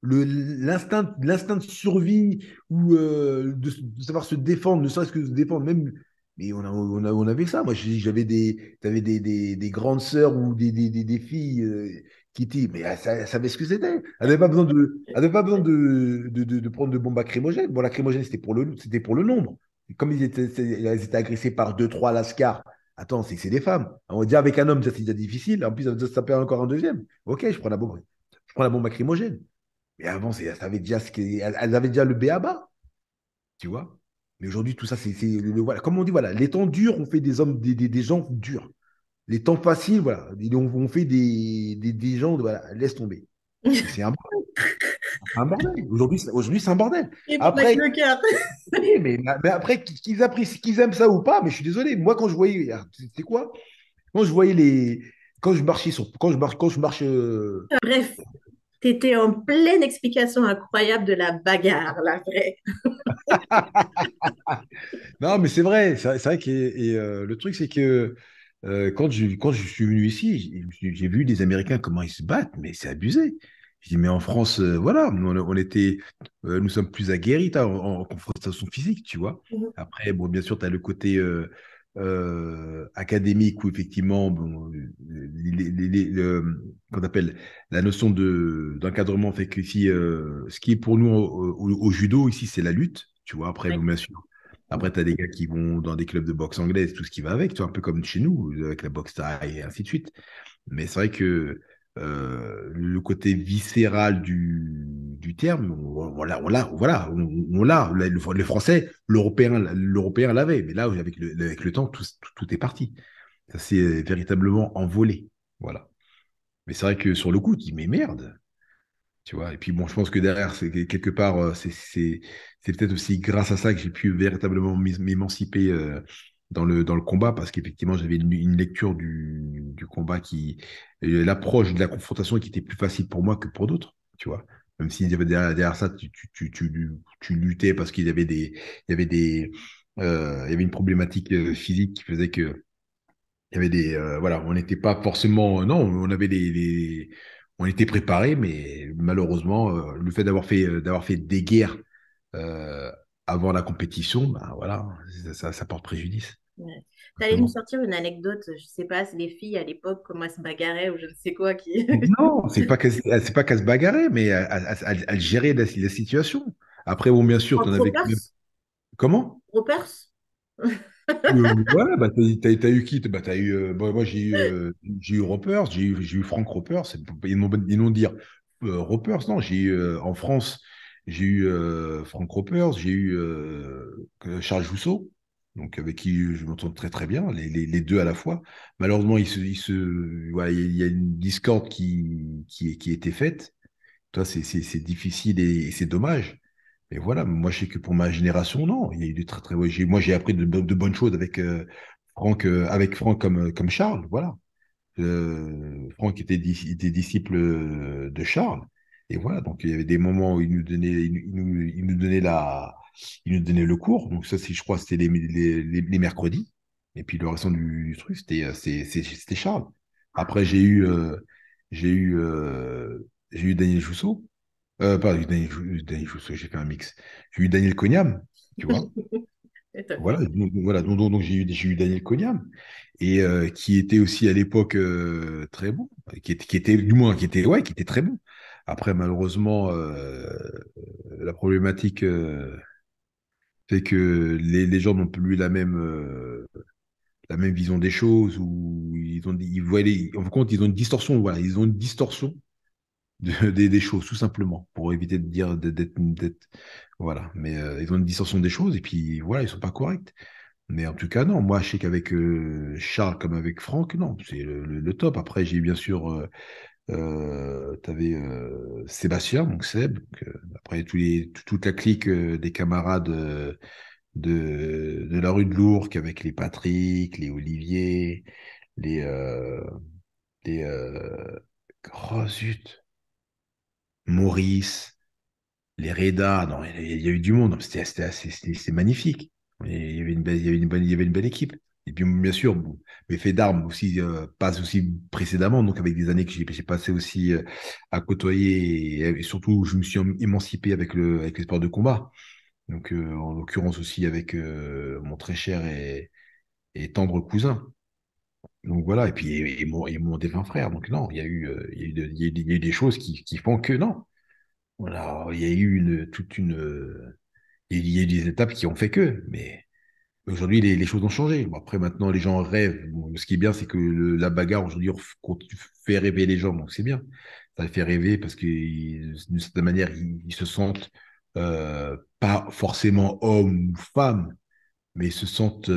l'instinct de survie ou de savoir se défendre, ne serait-ce que se défendre, même, mais on avait ça. Moi, t'avais des grandes sœurs ou des filles qui étaient, mais elles savaient ce que c'était. Elles n'avaient pas besoin de prendre de bombes lacrymogènes. Bon, lacrymogène, c'était pour le nombre. Comme elles étaient agressées par deux, trois lascars. Attends, c'est que c'est des femmes. On va dire avec un homme, ça c'est déjà difficile. En plus, ça peut encore un deuxième. Ok, je prends la bombe lacrymogène. Mais avant, ça avait déjà elles avaient déjà le B à bas, tu vois. Mais aujourd'hui, tout ça, voilà. Comme on dit, voilà, les temps durs, on fait des hommes, des gens durs. Les temps faciles, voilà, on fait des gens, voilà, laisse tomber. Et c'est un bordel. Aujourd'hui, c'est un bordel. Et pour mettre Après, le cœur. oui, mais après, qu'ils apprécient, qu'ils aiment ça ou pas, mais je suis désolé. Moi, quand je voyais, c'est quoi? Quand je voyais quand je marchais quand je marche, Bref, tu étais en pleine explication incroyable de la bagarre, la vraie. non, mais c'est vrai, c'est vrai que le truc, c'est que quand je suis venu ici, j'ai vu des Américains comment ils se battent, mais c'est abusé. Je dis, mais en France, voilà, nous sommes plus aguerris en confrontation physique, tu vois. Mhm. Après, bon, bien sûr, tu as le côté académique où effectivement, bon, qu'on appelle la notion d'encadrement fait que ici, ce qui est pour nous au judo ici, c'est la lutte, tu vois. Après, bon, bien sûr. Après, tu as des gars qui vont dans des clubs de boxe anglaise, tout ce qui va avec, tu vois, un peu comme chez nous, avec la boxe thaï et ainsi de suite. Mais c'est vrai que le côté viscéral du terme, voilà, on l'a. Le français, l'européen l'avait. Mais là, avec le temps, tout est parti. Ça s'est véritablement envolé. Voilà. Mais c'est vrai que sur le coup, tu dis, mais merde. Tu vois, et puis bon, je pense que derrière, c'est quelque part, c'est peut-être aussi grâce à ça que j'ai pu véritablement m'émanciper dans le combat, parce qu'effectivement, j'avais une lecture du combat l'approche de la confrontation qui était plus facile pour moi que pour d'autres, tu vois. Même s'il y avait derrière ça, tu luttais parce qu'il y avait il y avait une problématique physique qui faisait que il y avait voilà, on n'était pas forcément, non, on avait on était préparés, mais malheureusement, le fait d'avoir fait des guerres euh, avant la compétition, ben voilà, ça porte préjudice, Ouais. T'allais nous simplement. sortir une anecdote, je sais pas, c'est les filles à l'époque, comment elles se bagarraient ou je ne sais quoi qui. Non, c'est pas qu'à se bagarrer, mais à gérer la situation. Après, bon, bien sûr, tu en Entre avais quand même. Ropers? Comment? Ropers? Ouais, bah, t'as eu qui? Bah, t'as eu, moi, j'ai eu Ropers, j'ai eu Frank Ropers, ils n'ont dire Ropers, non, j'ai eu en France, j'ai eu Frank Ropers, j'ai eu Charles Jousseau, donc avec qui je m'entends très très bien, les deux à la fois. Malheureusement, voilà, il y a une discorde qui a été faite. Toi, c'est difficile et c'est dommage. Et voilà, moi je sais que pour ma génération, non, il y a eu de très très. Ouais, moi j'ai appris de bonnes choses avec Franck comme Charles, voilà. Franck était disciple de Charles, et voilà. Donc il y avait des moments où il nous donnait le cours. Donc ça, je crois, c'était les mercredis. Et puis le restant du truc, c'était Charles. Après j'ai eu Daniel Jousseau. Pas Daniel Jousseau, j'ai fait un mix. J'ai eu Daniel Cognam, tu vois. Et t'as Voilà, fait. donc j'ai eu Daniel Cognam, et qui était aussi à l'époque très bon, qui était, du moins, qui était très bon. Après, malheureusement, la problématique fait que les gens n'ont plus la même vision des choses, ou ils voient en fin de compte, ils ont une distorsion, voilà, ils ont une distorsion des choses, tout simplement, pour éviter de dire voilà. Mais ils ont une distorsion des choses, et puis voilà, ils sont pas corrects. Mais en tout cas, non, moi, je sais qu'avec Charles comme avec Franck, non, c'est le top. Après, j'ai bien sûr, t'avais Sébastien, donc Seb. Donc, après, toute la clique des camarades de la rue de l'Ourcq, avec les Patrick, les Olivier, les, euh, les oh zut, Maurice. Les Reda, non, il y a eu du monde. C'était magnifique. Il y avait une belle, il y avait une belle équipe. Et puis, bien sûr, bon, mes faits d'armes aussi, passent aussi précédemment, donc avec des années que j'ai passé aussi à côtoyer, et surtout, je me suis émancipé avec les sports de combat. Donc, en l'occurrence aussi avec mon très cher et tendre cousin. Donc voilà, et puis et mon défunt frère. Donc non, il y a eu des choses qui font que non. Voilà, il y a eu il y a eu des étapes qui ont fait que, mais aujourd'hui, les choses ont changé. Bon, après, maintenant, les gens rêvent. Bon, ce qui est bien, c'est que la bagarre, aujourd'hui, fait rêver les gens, donc c'est bien. Ça les fait rêver parce que, d'une certaine manière, ils se sentent pas forcément hommes ou femmes, mais ils se sentent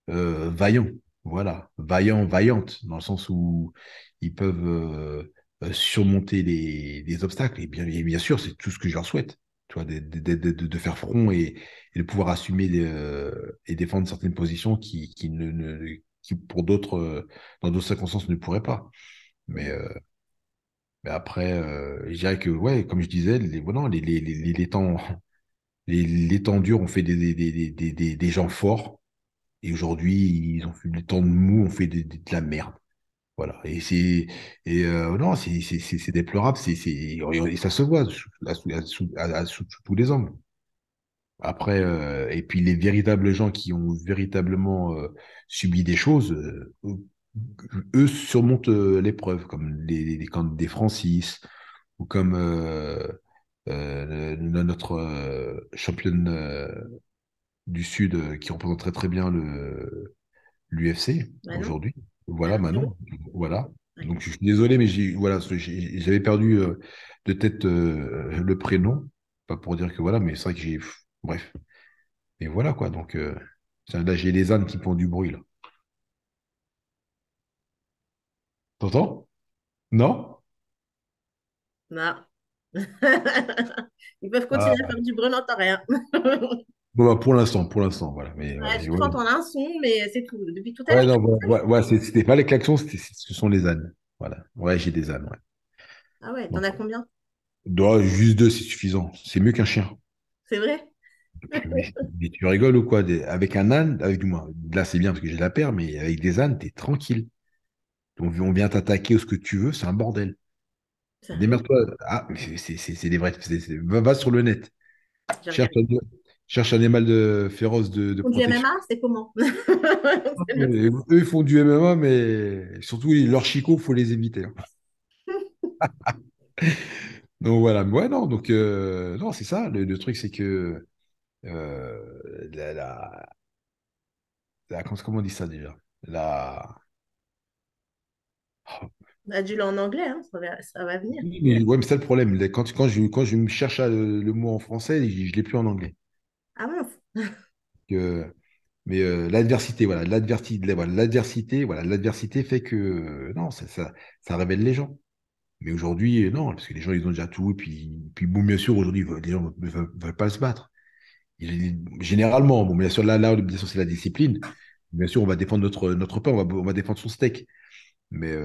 vaillants. Voilà, vaillants, vaillantes, dans le sens où ils peuvent surmonter les obstacles. Et bien sûr, c'est tout ce que je leur souhaite, tu vois, de faire front et de pouvoir assumer et défendre certaines positions qui pour d'autres, dans d'autres circonstances, ne pourraient pas. Mais, Mm. euh, mais après, je dirais que, ouais, comme je disais, voilà, les temps, les temps durs ont fait des gens forts. Et aujourd'hui, ils ont fait le temps de mou, on fait de la merde. Voilà. Non, c'est déplorable, et ça se voit sous tous les angles. Après, et puis les véritables gens qui ont véritablement subi des choses, eux surmontent l'épreuve, comme comme des Francis, ou comme notre championne du Sud, qui représente très très bien l'UFC Manon? aujourd'hui. Voilà, Manon Manon. Fiorot? Voilà. Ouais. Donc je suis désolé, mais j'avais perdu de tête le prénom. Pas pour dire que voilà, mais c'est vrai que bref. Et voilà quoi. Donc là, j'ai les ânes qui font du bruit là. T'entends? Non? Non. Ils peuvent continuer à Ah. faire du bruit, on n'entend rien. Bon, bah, pour l'instant, voilà. Mais voilà. Ouais, je crois entendre un son, mais c'est tout. Depuis tout à l'heure, Ouais, je non, t'entends pas. c'était pas les klaxons, ce sont les ânes. Voilà. Ouais, j'ai des ânes, ouais. Ah ouais, t'en Donc, as combien? juste deux, c'est suffisant. C'est mieux qu'un chien. C'est vrai? Mais tu rigoles ou quoi? Avec un âne, avec du moins, là c'est bien parce que j'ai la paire, mais avec des ânes, t'es tranquille. On vient t'attaquer ou ce que tu veux, c'est un bordel. Sérieux? Démerde-toi. Ah, mais c'est des vrais. Va sur le net. J'ai Cherche regardé. cherche un animal féroce de Pour du protection. MMA, c'est comment? C'est le- Eux, ils font du MMA, mais surtout leurs chicots, faut les éviter, hein. Donc voilà, mais ouais, non, donc non, c'est ça. Le truc, c'est que euh, la, la- comment on dit ça déjà? La... On a dû en anglais, hein, ça va venir. Oui, mais, ouais, mais c'est ça le problème. Quand je me cherche le mot en français, je ne l'ai plus en anglais. Ah mince. Que- mais l'adversité, voilà, l'adversité fait que non, ça révèle les gens. Mais aujourd'hui, non, parce que les gens, ils ont déjà tout. Et puis bon, bien sûr, aujourd'hui, les gens ne veulent pas se battre. Généralement, bon, bien sûr, bien sûr, c'est la discipline. Bien sûr, on va défendre notre pain, on va défendre son steak. Mais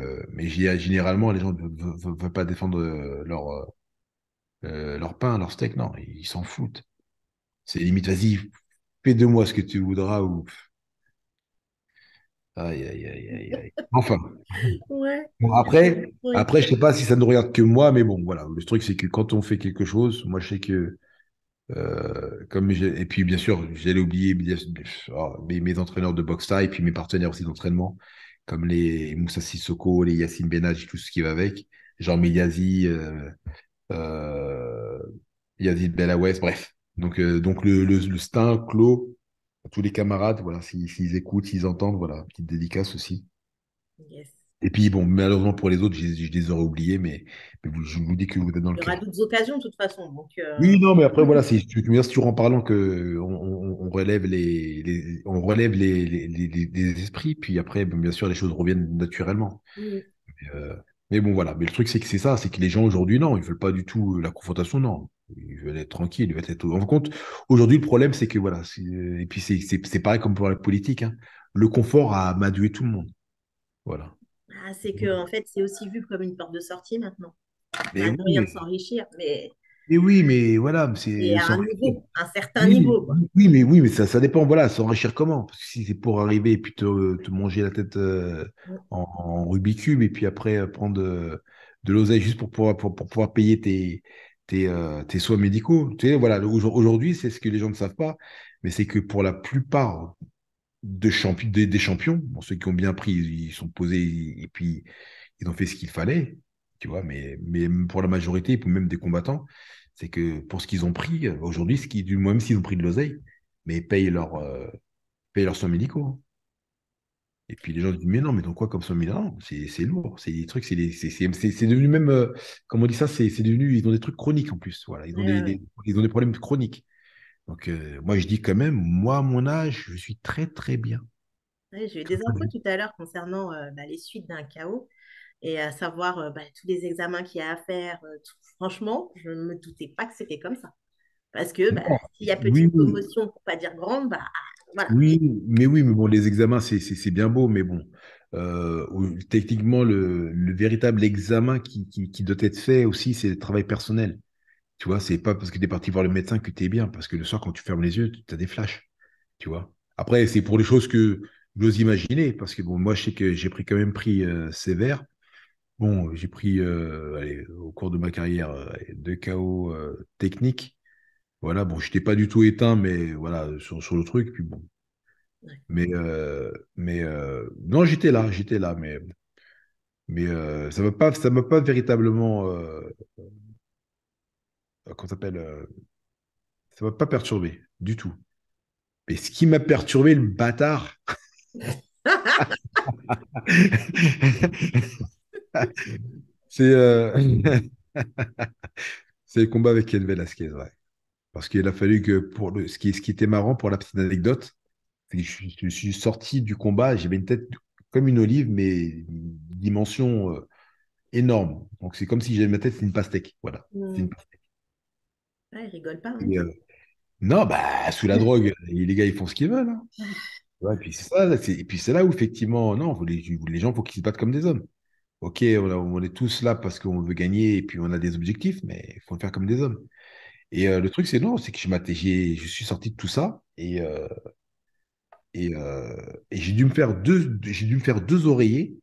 généralement, les gens ne veulent pas défendre leur pain, leur steak, non, ils s'en foutent. C'est limite, vas-y, fais de moi ce que tu voudras. Ou... Aïe, aïe, aïe, aïe, aïe. Enfin, Ouais, bon, après, oui. je sais pas si ça ne regarde que moi, mais bon, voilà. Le truc, c'est que quand on fait quelque chose, moi, je sais que, et puis, bien sûr, j'allais oublier mes entraîneurs de boxe thaï, et puis mes partenaires aussi d'entraînement, comme les Moussa Sissoko, les Yacine Benadj, tout ce qui va avec, Jean Méliazi, euh, Yazid Belawes, bref. Donc le Stein, Clos, tous les camarades, voilà, s'ils écoutent, s'ils entendent, voilà, petite dédicace aussi. Yes. Et puis, bon, malheureusement pour les autres, je les aurais oubliés, mais je vous dis que vous êtes dans le Il y aura cœur. d'autres occasions de toute façon. Donc, Oui, non, mais après, voilà, c'est toujours en parlant que on relève on relève les esprits, puis après, bon, bien sûr, les choses reviennent naturellement. mm, Euh, mais bon, voilà. Mais le truc, c'est que c'est ça, c'est que les gens aujourd'hui, non, ils veulent pas du tout la confrontation, non. Ils veulent être tranquilles, ils veulent être. En compte, aujourd'hui, le problème, c'est que voilà, et puis c'est pareil comme pour la politique, hein. Le confort a amadoué tout le monde. Voilà. ah, c'est que en fait, c'est aussi vu comme une porte de sortie maintenant. Il y Mais a un moyen oui, de s'enrichir, mais mais voilà, et c'est à un s'enrichir. niveau, un certain Oui, niveau, quoi. oui, mais ça dépend, voilà, s'enrichir comment? Parce que si c'est pour arriver et puis te manger la tête Mm. en Rubik's Cube et puis après prendre de l'oseille juste pour pouvoir payer tes soins médicaux. Tu sais, voilà, aujourd'hui, c'est ce que les gens ne savent pas, mais c'est que pour la plupart des champions, bon, ceux qui ont bien pris, ils sont posés et puis ils ont fait ce qu'il fallait, tu vois, mais pour la majorité, et pour même des combattants, c'est que pour ce qu'ils ont pris, aujourd'hui, même s'ils ont pris de l'oseille, mais payent leurs soins médicaux, hein. Et puis les gens disent, mais non, mais dans quoi comme soins médicaux? Non, c'est lourd, c'est des trucs, c'est devenu même, comme on dit ça, c'est devenu, ils ont des trucs chroniques en plus, voilà, Ouais, ouais, ouais. ils ont des problèmes chroniques. Donc, moi, je dis quand même, moi, à mon âge, je suis très, très bien. Ouais, j'ai eu Très, des très infos bien. tout à l'heure concernant les suites d'un chaos et à savoir tous les examens qu'il y a à faire. Franchement, je ne me doutais pas que c'était comme ça. Parce que Non, s'il y a oui, petite oui. commotion, pour pas dire grande, voilà. Oui, mais bon, les examens, c'est bien beau, mais bon, techniquement, le véritable examen qui doit être fait aussi, c'est le travail personnel. Tu vois, c'est pas parce que tu es parti voir le médecin que tu es bien, parce que le soir, quand tu fermes les yeux, tu as des flashs. Tu vois. Après, c'est pour les choses que j'ose imaginer, parce que bon, moi, je sais que j'ai pris quand même pris sévère. Bon, j'ai pris, allez, au cours de ma carrière, 2 KO techniques. Voilà, bon, je n'étais pas du tout éteint, mais voilà, sur le truc. Puis bon, Ouais. non, j'étais là, mais ça m'a pas véritablement, comment ça s'appelle, ça m'a pas perturbé du tout. Mais ce qui m'a perturbé, le bâtard, c'est c'est le combat avec Ken Velasquez, ouais. Parce qu'il a fallu que ce qui était marrant pour la petite anecdote, c'est que je suis sorti du combat, j'avais une tête comme une olive, mais une dimension énorme. Donc c'est comme si j'avais ma tête, c'est une pastèque. Voilà. C'est une Hmm. Ouais, ils rigolent pas, hein. Et, non, bah, sous la drogue, les gars, ils font ce qu'ils veulent, hein. Ouais, puis c'est ça, et puis c'est là où, effectivement, non, les gens, faut qu'ils se battent comme des hommes. Ok, on est tous là parce qu'on veut gagner et puis on a des objectifs, mais il faut le faire comme des hommes. Et le truc, c'est non, c'est que je suis sorti de tout ça et j'ai dû me faire 2 oreillers,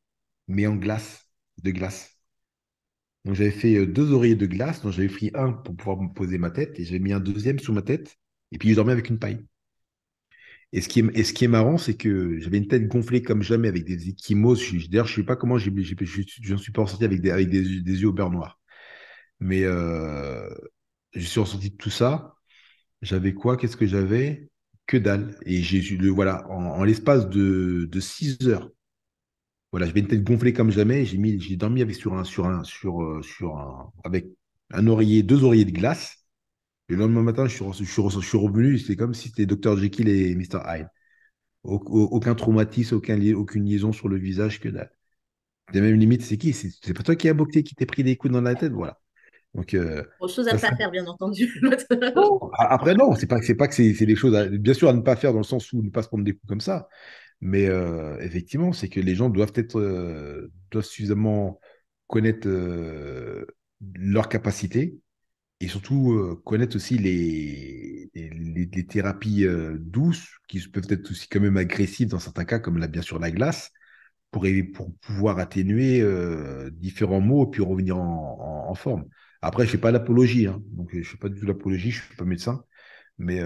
mais en glace, de glace. Donc j'avais fait 2 oreillers de glace, donc j'avais pris un pour pouvoir me poser ma tête et j'avais mis un deuxième sous ma tête et puis je dormais avec une paille. Et ce qui est marrant, c'est que j'avais une tête gonflée comme jamais avec des ecchymoses. D'ailleurs, je ne sais pas comment je ne suis pas ressorti avec des yeux au beurre noir. Mais je suis ressorti de tout ça. J'avais quoi? Qu'est-ce que j'avais? que dalle. Et voilà, en l'espace de 6 heures, voilà, j'avais une tête gonflée comme jamais. J'ai dormi avec, avec un oreiller, deux oreillers de glace. Et le lendemain matin, je suis revenu, c'était comme si c'était Dr. Jekyll et Mr. Hyde. Aucun traumatisme, aucune liaison sur le visage, que dalle. Des même limite, c'est qui? C'est pas toi qui as boxé, qui t'es pris des coups dans la tête, voilà. Donc, Autre chose à ça, ne ça- pas faire, bien entendu. non. Après, non, c'est pas que c'est des choses, bien sûr, à ne pas faire dans le sens où ne pas se prendre des coups comme ça. Mais effectivement, c'est que les gens doivent suffisamment connaître leurs capacités et surtout connaître aussi les thérapies douces qui peuvent être aussi quand même agressives dans certains cas, comme bien sûr la glace, pour pouvoir atténuer différents maux et puis revenir en forme. Après, je ne fais pas l'apologie, hein, donc je ne fais pas du tout l'apologie, je ne suis pas médecin, mais,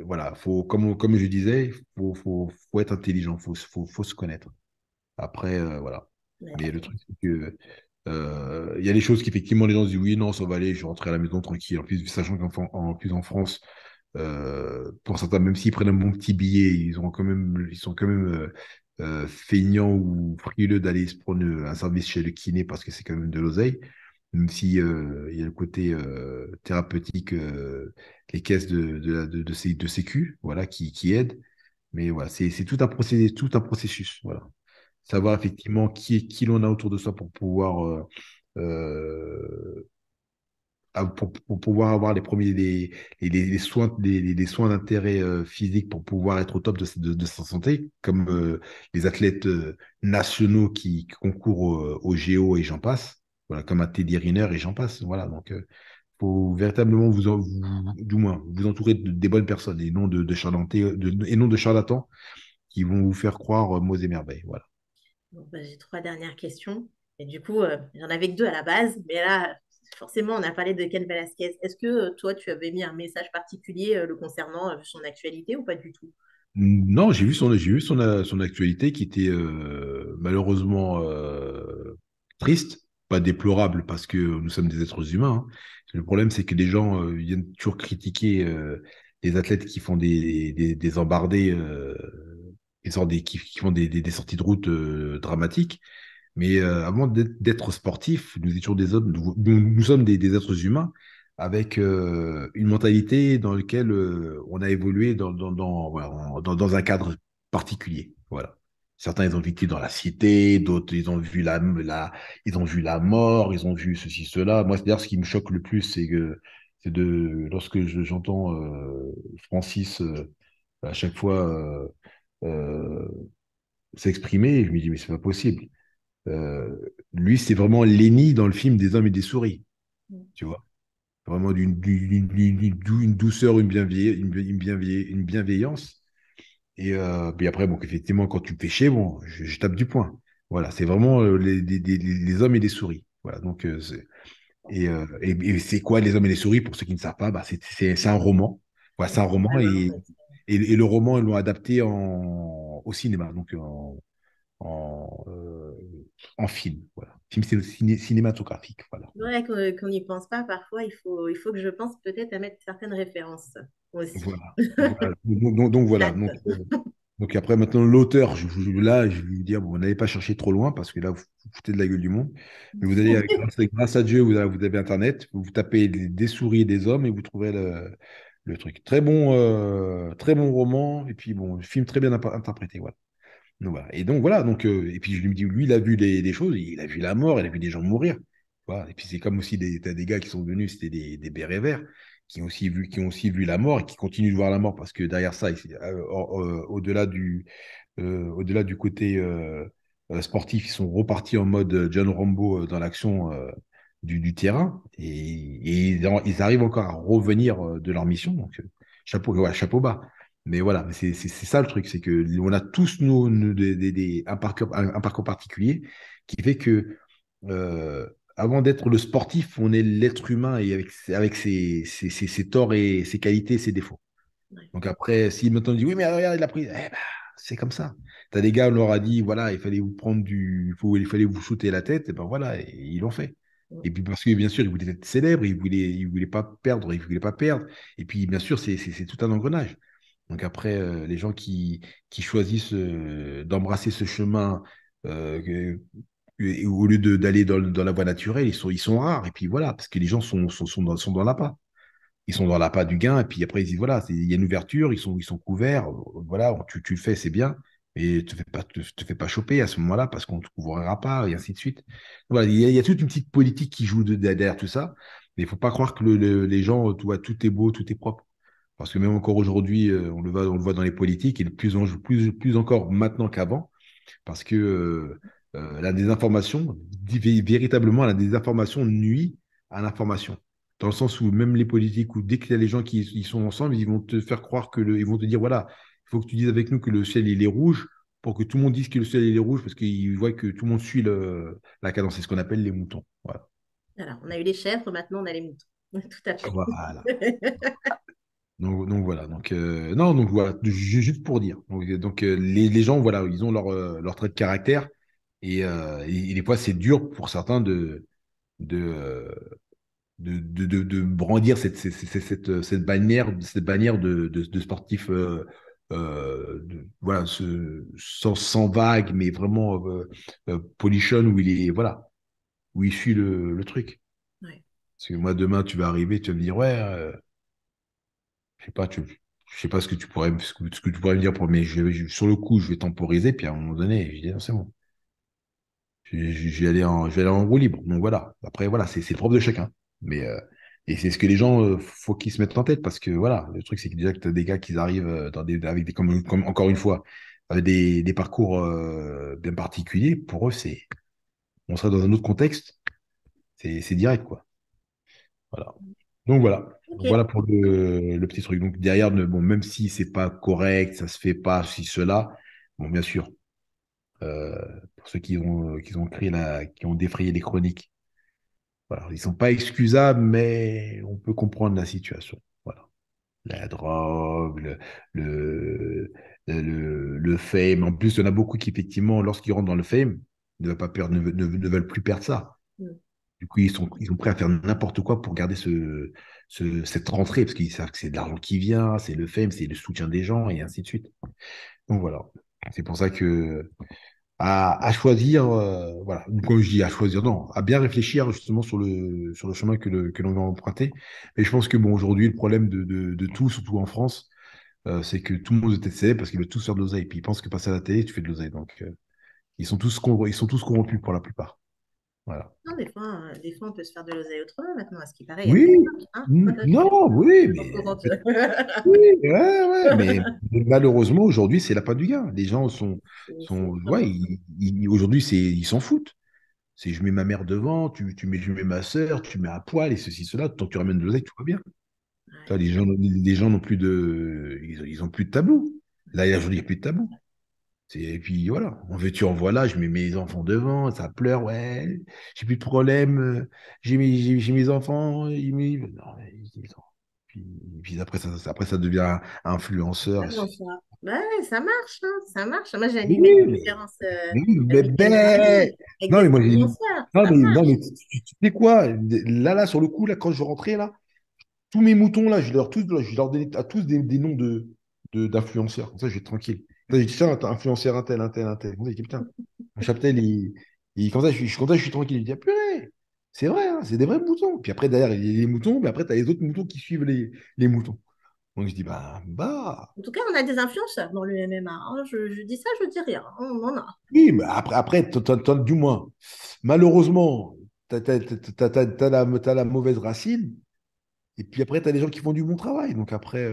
voilà, comme je disais, faut être intelligent, faut se connaître. Après, voilà. Mais le truc, c'est que il y a des choses qu'effectivement les gens se disent oui, non, ça va aller, je vais rentrer à la maison tranquille. En plus, sachant qu'en plus en France, pour certains, même s'ils prennent un bon petit billet, ils sont quand même feignants ou frileux d'aller se prendre un service chez le kiné parce que c'est quand même de l'oseille. Même si il y a le côté thérapeutique, les caisses de sécu, voilà, qui aident. Mais voilà, c'est tout un processus. Voilà. Savoir effectivement qui l'on a autour de soi pour pouvoir, pour pouvoir avoir les soins, les soins d'intérêt physique pour pouvoir être au top de sa santé, comme les athlètes nationaux qui concourent au Géo et j'en passe, voilà, comme un Teddy Riner et j'en passe. Voilà, donc faut véritablement du moins, vous entourer des bonnes personnes et non et non de charlatans qui vont vous faire croire mots et merveilles. Voilà. Bon, bah, j'ai trois dernières questions. Et du coup, j'en avais que deux à la base, mais là, forcément, on a parlé de Ken Velasquez. Est-ce que toi, tu avais mis un message particulier le concernant, son actualité ou pas du tout? Non, j'ai vu son actualité qui était malheureusement triste, pas déplorable parce que nous sommes des êtres humains, hein. Le problème, c'est que des gens viennent toujours critiquer les athlètes qui font des embardées, qui font des sorties de route dramatiques. Mais avant d'être sportif, nous étions des hommes, nous sommes des êtres humains avec une mentalité dans laquelle on a évolué voilà, dans un cadre particulier. Voilà. Certains, ils ont vécu dans la cité, d'autres, ils ont vu ils ont vu la mort, ils ont vu ceci, cela. Moi, c'est-à-dire, ce qui me choque le plus, lorsque j'entends Francis à chaque fois euh, s'exprimer, je me dis, mais c'est pas possible. Euh, Lui, c'est vraiment Lenny dans le film des hommes et des souris, tu vois. Vraiment une douceur, une bienveillance. Et puis après, bon, effectivement, quand tu me fais chier, bon, je tape du poing. Voilà, c'est vraiment les hommes et les souris. Voilà, donc, et c'est quoi les hommes et les souris, pour ceux qui ne savent pas, bah, c'est un roman. Voilà, c'est un roman et le roman, ils l'ont adapté au cinéma. Donc, en, euh, en film. Voilà. Film cinématographique. Voilà. C'est vrai qu'on n'y pense pas parfois. Il faut que je pense peut-être à mettre certaines références aussi. Voilà. Voilà. Voilà. Hâte. Donc après, maintenant, l'auteur, là, je vais vous dire, bon, vous n'allez pas chercher trop loin parce que là, vous foutez de la gueule du monde. Mais vous allez, grâce à Dieu, vous avez Internet, vous tapez des souris et des hommes et vous trouverez le truc. Très bon roman et puis bon, film très bien interprété. Voilà. Donc, voilà. Et donc voilà, et puis je lui dis, lui, il a vu des choses, il a vu la mort, il a vu des gens mourir. Voilà. Et puis c'est comme aussi t'as des gars qui sont venus, c'était des bérets verts, qui ont aussi vu la mort et qui continuent de voir la mort parce que derrière ça, au-delà du côté sportif, ils sont repartis en mode John Rambo dans l'action du terrain et ils arrivent encore à revenir de leur mission. Donc ouais, chapeau bas. Mais voilà, c'est ça le truc, c'est que on a tous un parcours particulier qui fait que avant d'être le sportif, on est l'être humain et avec ses torts et ses qualités, ses défauts. Ouais. Donc après, si maintenant on dit oui, mais regarde, il a pris, eh ben, c'est comme ça. T'as des gars, on leur a dit, voilà, il fallait vous shooter la tête, et ben voilà, et ils l'ont fait. Mm. Et puis parce que bien sûr, il voulait être célèbre, il voulait pas perdre, il voulait pas perdre. Et puis bien sûr, c'est tout un engrenage. Donc après, les gens qui choisissent d'embrasser ce chemin et au lieu d'aller dans la voie naturelle, ils sont rares. Et puis voilà, parce que les gens sont dans l'appât. Ils sont dans l'appât du gain. Et puis après, ils disent, voilà, il y a une ouverture, ils sont couverts. Voilà, tu le fais, c'est bien. Et te fais pas choper à ce moment-là parce qu'on ne te couvrira pas, et ainsi de suite. Voilà, il y a toute une petite politique qui joue derrière tout ça. Mais il ne faut pas croire que les gens, tout est beau, tout est propre. Parce que même encore aujourd'hui, on le voit dans les politiques, et plus encore maintenant qu'avant, parce que la désinformation, véritablement, la désinformation nuit à l'information. Dans le sens où même les politiques, où dès qu'il y a les gens qui ils sont ensemble, ils vont te faire croire ils vont te dire, voilà, il faut que tu dises avec nous que le ciel il est rouge, pour que tout le monde dise que le ciel il est rouge, parce qu'ils voient que tout le monde suit la cadence. C'est ce qu'on appelle les moutons. Voilà. Alors, on a eu les chèvres, maintenant on a les moutons. Tout à fait. Voilà. Donc voilà. Non, donc voilà, juste pour dire. Les gens, voilà, ils ont leur trait de caractère. Et des fois, c'est dur pour certains de, euh, de brandir cette bannière de sportif voilà, sans vague, mais vraiment polichon, où il est, voilà, où il suit le truc. Ouais. Parce que moi, demain, tu vas arriver, tu vas me dire, ouais, je sais pas, je sais pas ce que tu pourrais me dire, mais sur le coup, je vais temporiser, puis à un moment donné, je dis, non, c'est bon. Je vais aller en roue libre. Donc voilà. Après, voilà, c'est le propre de chacun. Mais, et c'est ce que les gens, faut qu'ils se mettent en tête parce que voilà, le truc, c'est que déjà que tu as des gars qui arrivent avec comme encore une fois, avec des parcours bien particuliers. Pour eux, on serait dans un autre contexte. C'est direct, quoi. Voilà. Donc voilà. Ok. Voilà pour le petit truc. Donc derrière, bon, même si c'est pas correct, ça se fait pas, si cela, bon, bien sûr, euh, pour ceux qui ont créé qui ont défrayé les chroniques. Voilà, ils sont pas excusables, mais on peut comprendre la situation. Voilà. La drogue, le fame. En plus, il y en a beaucoup qui, effectivement, lorsqu'ils rentrent dans le fame, ne veulent pas perdre, ne veulent plus perdre ça. Mm. Du coup, ils sont prêts à faire n'importe quoi pour garder cette rentrée, parce qu'ils savent que c'est de l'argent qui vient, c'est le fame, c'est le soutien des gens, et ainsi de suite. Donc voilà. C'est pour ça que à choisir, voilà, comme je dis, à choisir, non, à bien réfléchir justement sur le chemin que l'on va emprunter. Et je pense que bon, aujourd'hui, le problème de tout, surtout en France, c'est que tout le monde est célèbre parce qu'ils veulent tous faire de l'oseille. Puis ils pensent que passer à la télé, tu fais de l'oseille. Donc ils sont tous corrompus pour la plupart. Voilà. Non, des fois, on peut se faire de l'oseille autrement maintenant. À ce qui paraît, il y a Oui, TikTok, hein. non, oui, On mais courante. oui, ouais, ouais, mais malheureusement, aujourd'hui, c'est la pas du gain. Les gens C'est ouais, vraiment ça. aujourd'hui, ils s'en foutent. C'est je mets ma mère devant, je mets ma sœur, tu mets à poil et ceci, cela. Tant que tu ramènes de l'oseille, tout va bien. Tu vois, Ouais. les gens n'ont plus ils ont plus de tabou. Là, aujourd'hui, il n'y a plus de tabou. Et puis voilà, en veux-tu, en voilà, je mets mes enfants devant, ça pleure, ouais, j'ai plus de problème, j'ai mes enfants, non, puis, puis après, ça devient influenceur. Ah bon, ça. Bah ouais, ça marche, hein, ça marche. Moi, j'ai Oui, animé des mais, conférences oui, avec des mariés, avec non, des mais moi, influenceurs. Ça non, marche. mais tu sais quoi, sur le coup, là, quand je rentrais, là, tous mes moutons, là, je leur donnais à tous des noms d'influenceurs. Comme ça, je vais être tranquille. Là, j'ai dit, tiens, t'as influenceur un tel, un tel, un tel. Comme ça, j'ai dit, putain, mon chaptel, comme ça, comme ça, je suis tranquille. Je dis, ah, purée, c'est vrai, hein, c'est des vrais moutons. Puis après, derrière, il y a les moutons, mais après, tu as les autres moutons qui suivent les moutons. Donc, je dis, bah. En tout cas, on a des influenceurs dans le MMA, hein. Je dis ça, je dis rien. On en a. Oui, mais après du moins, malheureusement, t'as la mauvaise racine. Et puis après, tu as des gens qui font du bon travail. Donc après,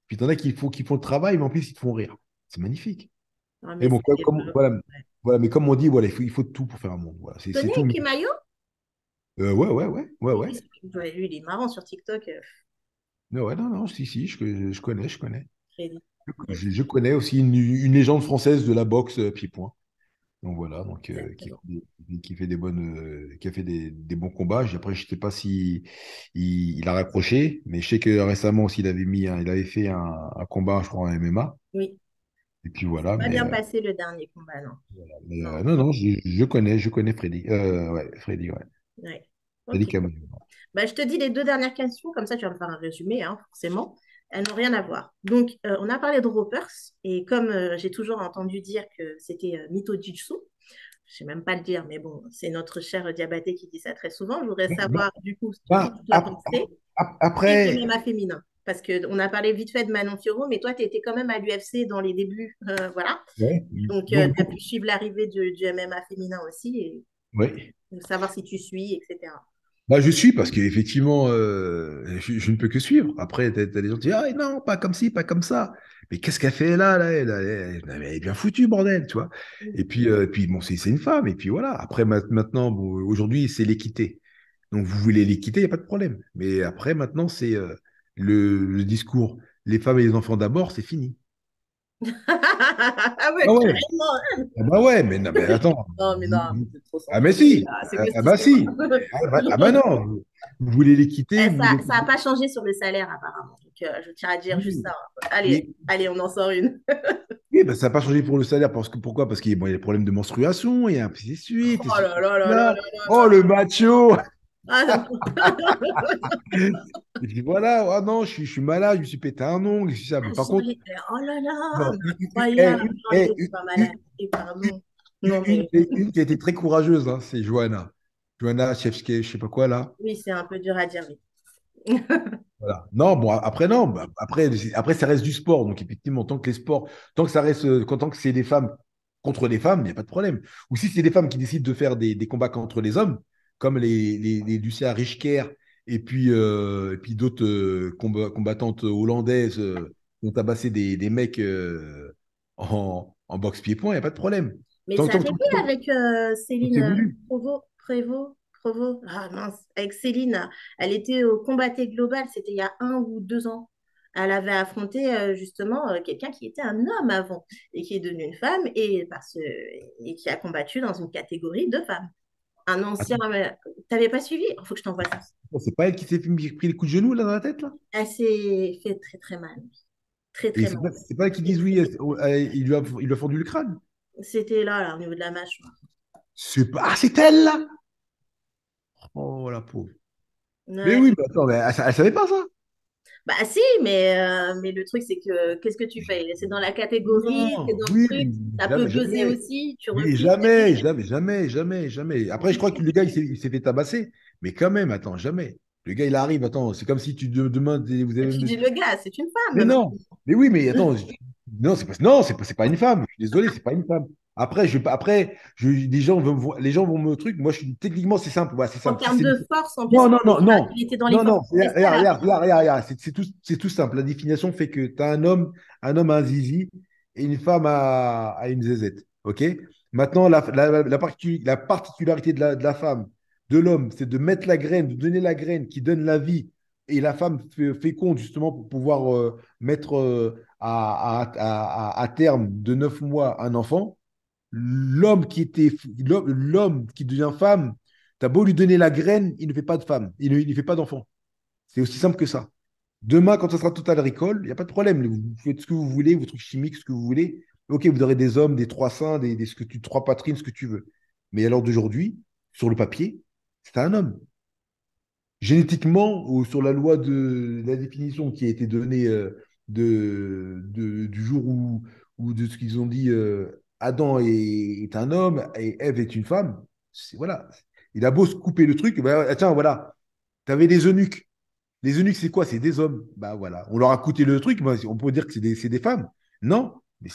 puis t'en as qui font le travail, mais en plus, ils te font rire. C'est magnifique. Non, Et mais bon, c'est. voilà, Ouais. voilà, mais comme on dit, voilà, il faut tout pour faire un monde. Voilà, Tu c'est connais tout. Mais, Kimayo? ouais, Lui, ouais. lui, il est marrant sur TikTok. Ouais, non, non, si, je connais, je connais. Crédit. Je connais aussi une légende française de la boxe pied-point. Donc voilà, Exactement. qui fait des qui a fait des bons combats. Après, je sais pas si il a raccroché, mais je sais que récemment aussi, il avait fait un combat, je crois, en MMA. Oui. Et puis C'est voilà, pas bien passé le dernier combat, non. Non. non, non, je connais Freddy. Ouais, Freddy, ouais. Ouais. T'as dit Ok. Camille. Bah, je te dis les deux dernières questions, comme ça tu vas me faire un résumé, hein, forcément. Elles n'ont rien à voir. Donc, on a parlé de ropers, et comme j'ai toujours entendu dire que c'était Mito Jitsu, je sais même pas le dire, mais bon, c'est notre cher Diabaté qui dit ça très souvent. Je voudrais Bah, savoir, du coup, ce que bah, tu dois penser. Et du après, MMA féminin. Parce qu'on a parlé vite fait de Manon Fiorot, mais toi, tu étais quand même à l'UFC dans les débuts. Voilà. ouais. Donc, tu Donc, as pu suivre l'arrivée du MMA féminin aussi et ouais. savoir si tu suis, etc. Bah, je suis parce qu'effectivement, je ne peux que suivre. Après, t'as des gens qui disent, ah non, pas comme ci, pas comme ça. Mais qu'est-ce qu'elle fait là, elle est bien foutue, bordel, tu vois. Et puis bon, c'est une femme. Et puis voilà. Après, maintenant, bon, aujourd'hui, c'est l'équité. Donc, vous voulez l'équité, il n'y a pas de problème. Mais après, maintenant, c'est le discours. Les femmes et les enfants d'abord, c'est fini. Ah Ah ouais, ouais. carrément. Ah bah ouais, mais, non, mais attends. Non, mais non, mais c'est trop Ah mais censuré, si. là. C'est Ah, que cette ah bah histoire. si. Ah bah non. Vous voulez l'équité, Eh, vous ça voulez. n'a pas changé sur le salaire, apparemment. Donc, je tiens à dire juste Oui, ça. Allez, oui, allez, on en sort une. oui, bah, ça n'a pas changé pour le salaire. Pourquoi? Parce qu'il bon, il y a des problèmes de menstruation, il y a ainsi de suite, et Oh là ceci, là là là là là. là Oh, là. le macho! Ah non. Et puis voilà, ah non, je suis malade, je me suis pété un ongle, et tout ça. Ah, Mais par contre, oh là là, non, mais incroyable. Genre, les eh, autres, c'est pas malade. Et pardon. Non, une, mais une qui a été très courageuse, hein, c'est Johanna. Johanna Chefske, je sais pas quoi là. oui, c'est un peu dur à dire, oui. Voilà. Non, bon, après, non, bah, après, ça reste du sport. Donc, effectivement, tant que les sports, tant que ça reste, tant que c'est des femmes contre les femmes, il n'y a pas de problème. Ou si c'est des femmes qui décident de faire des combats contre les hommes, comme les Lucia Richter et puis d'autres combattantes hollandaises qui ont tabassé des mecs en boxe pied-point, il n'y a pas de problème. Mais Tant, ça tant, avait tant, été tant avec que Céline c'est voulu. Provo. Ah mince, avec Céline. Elle était au Combatté Global, c'était il y a 1 ou 2 ans. Elle avait affronté justement quelqu'un qui était un homme avant et qui est devenu une femme et qui a combattu dans une catégorie de femmes. Un ancien. Attends, T'avais pas suivi? Il faut que je t'envoie ça. c'est pas elle qui s'est pris les coups de genou là dans la tête là? Elle s'est fait très très mal. Très Et très c'est mal. pas, c'est pas elle qui disent oui, il lui a fendu le crâne. C'était là, au niveau de la mâchoire. Ah, c'est elle, là? Oh, la pauvre. Mais Ouais. oui, mais attends, mais elle savait pas ça. Bah si, mais le truc, c'est que qu'est-ce que tu fais? C'est dans la catégorie, c'est Non, dans le oui, truc, ça peut jamais, buzzer jamais. aussi, tu Mais refuses, c'est jamais, fini. jamais, jamais, jamais, jamais. Après, je crois que le gars, il s'est fait tabasser. Mais quand même, attends, jamais. Le gars, il arrive, attends, c'est comme si demain, vous Tu avez. dis le gars, c'est une Mais femme. non, mais oui, mais attends, non, c'est pas une femme. Je suis désolé, c'est pas une femme. Les gens vont les gens vont me truc. Moi, je suis techniquement, c'est simple. Ouais, c'est En simple. Si termes c'est de force, en plus, Non, non, non, non, il était dans les non, forces non. Regarde, esclaves. regarde, regarde, regarde, regarde. C'est tout simple. La définition fait que tu as un homme a un zizi et une femme a une zézette. OK? Maintenant, la particularité de la femme, de l'homme, c'est de mettre la graine, de donner la graine qui donne la vie. Et la femme féconde, justement, pour pouvoir mettre à terme de 9 mois un enfant. L'homme qui devient femme, t'as beau lui donner la graine, il ne fait pas de femme, il ne fait pas d'enfant. C'est aussi simple que ça. Demain, quand ça sera total recall, il n'y a pas de problème. Vous faites ce que vous voulez, vos trucs chimiques, ce que vous voulez. Ok, vous aurez des hommes, des trois seins, trois poitrines, ce que tu veux. Mais à l'heure d'aujourd'hui, sur le papier, c'est un homme. Génétiquement, ou sur la loi de la définition qui a été donnée du jour où de ce qu'ils ont dit, Adam est un homme et Ève est une femme, voilà. Il a beau se couper le truc, bah, ah, tiens, voilà, tu avais des eunuques. Les eunuques, c'est quoi? C'est des hommes. Bah voilà, on leur a coûté le truc, bah, on peut dire que c'est des femmes. Non, mais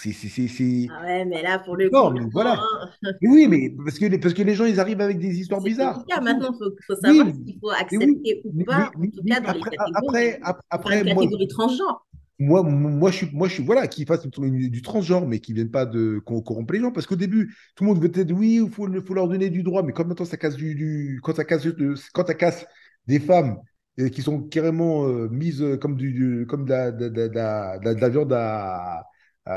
Ah ouais, mais là, pour le coup, non, mais maintenant, voilà. hein, Mais oui, mais parce que les gens, ils arrivent avec des histoires c'est bizarres, délicat. c'est tout. Maintenant, faut savoir Oui, s'il faut mais oui, accepter ou mais, pas, en mais- tout mais cas dans les après, catégories. après, On parle après, de moi, catégorie transgenre. moi, je suis, voilà, qu'ils fassent du transgenre, mais qui ne viennent pas qu'on corrompe les gens. Parce qu'au début, tout le monde veut peut-être, oui, il faut leur donner du droit, mais quand maintenant ça casse quand ça casse des femmes qui sont carrément mises comme comme de la viande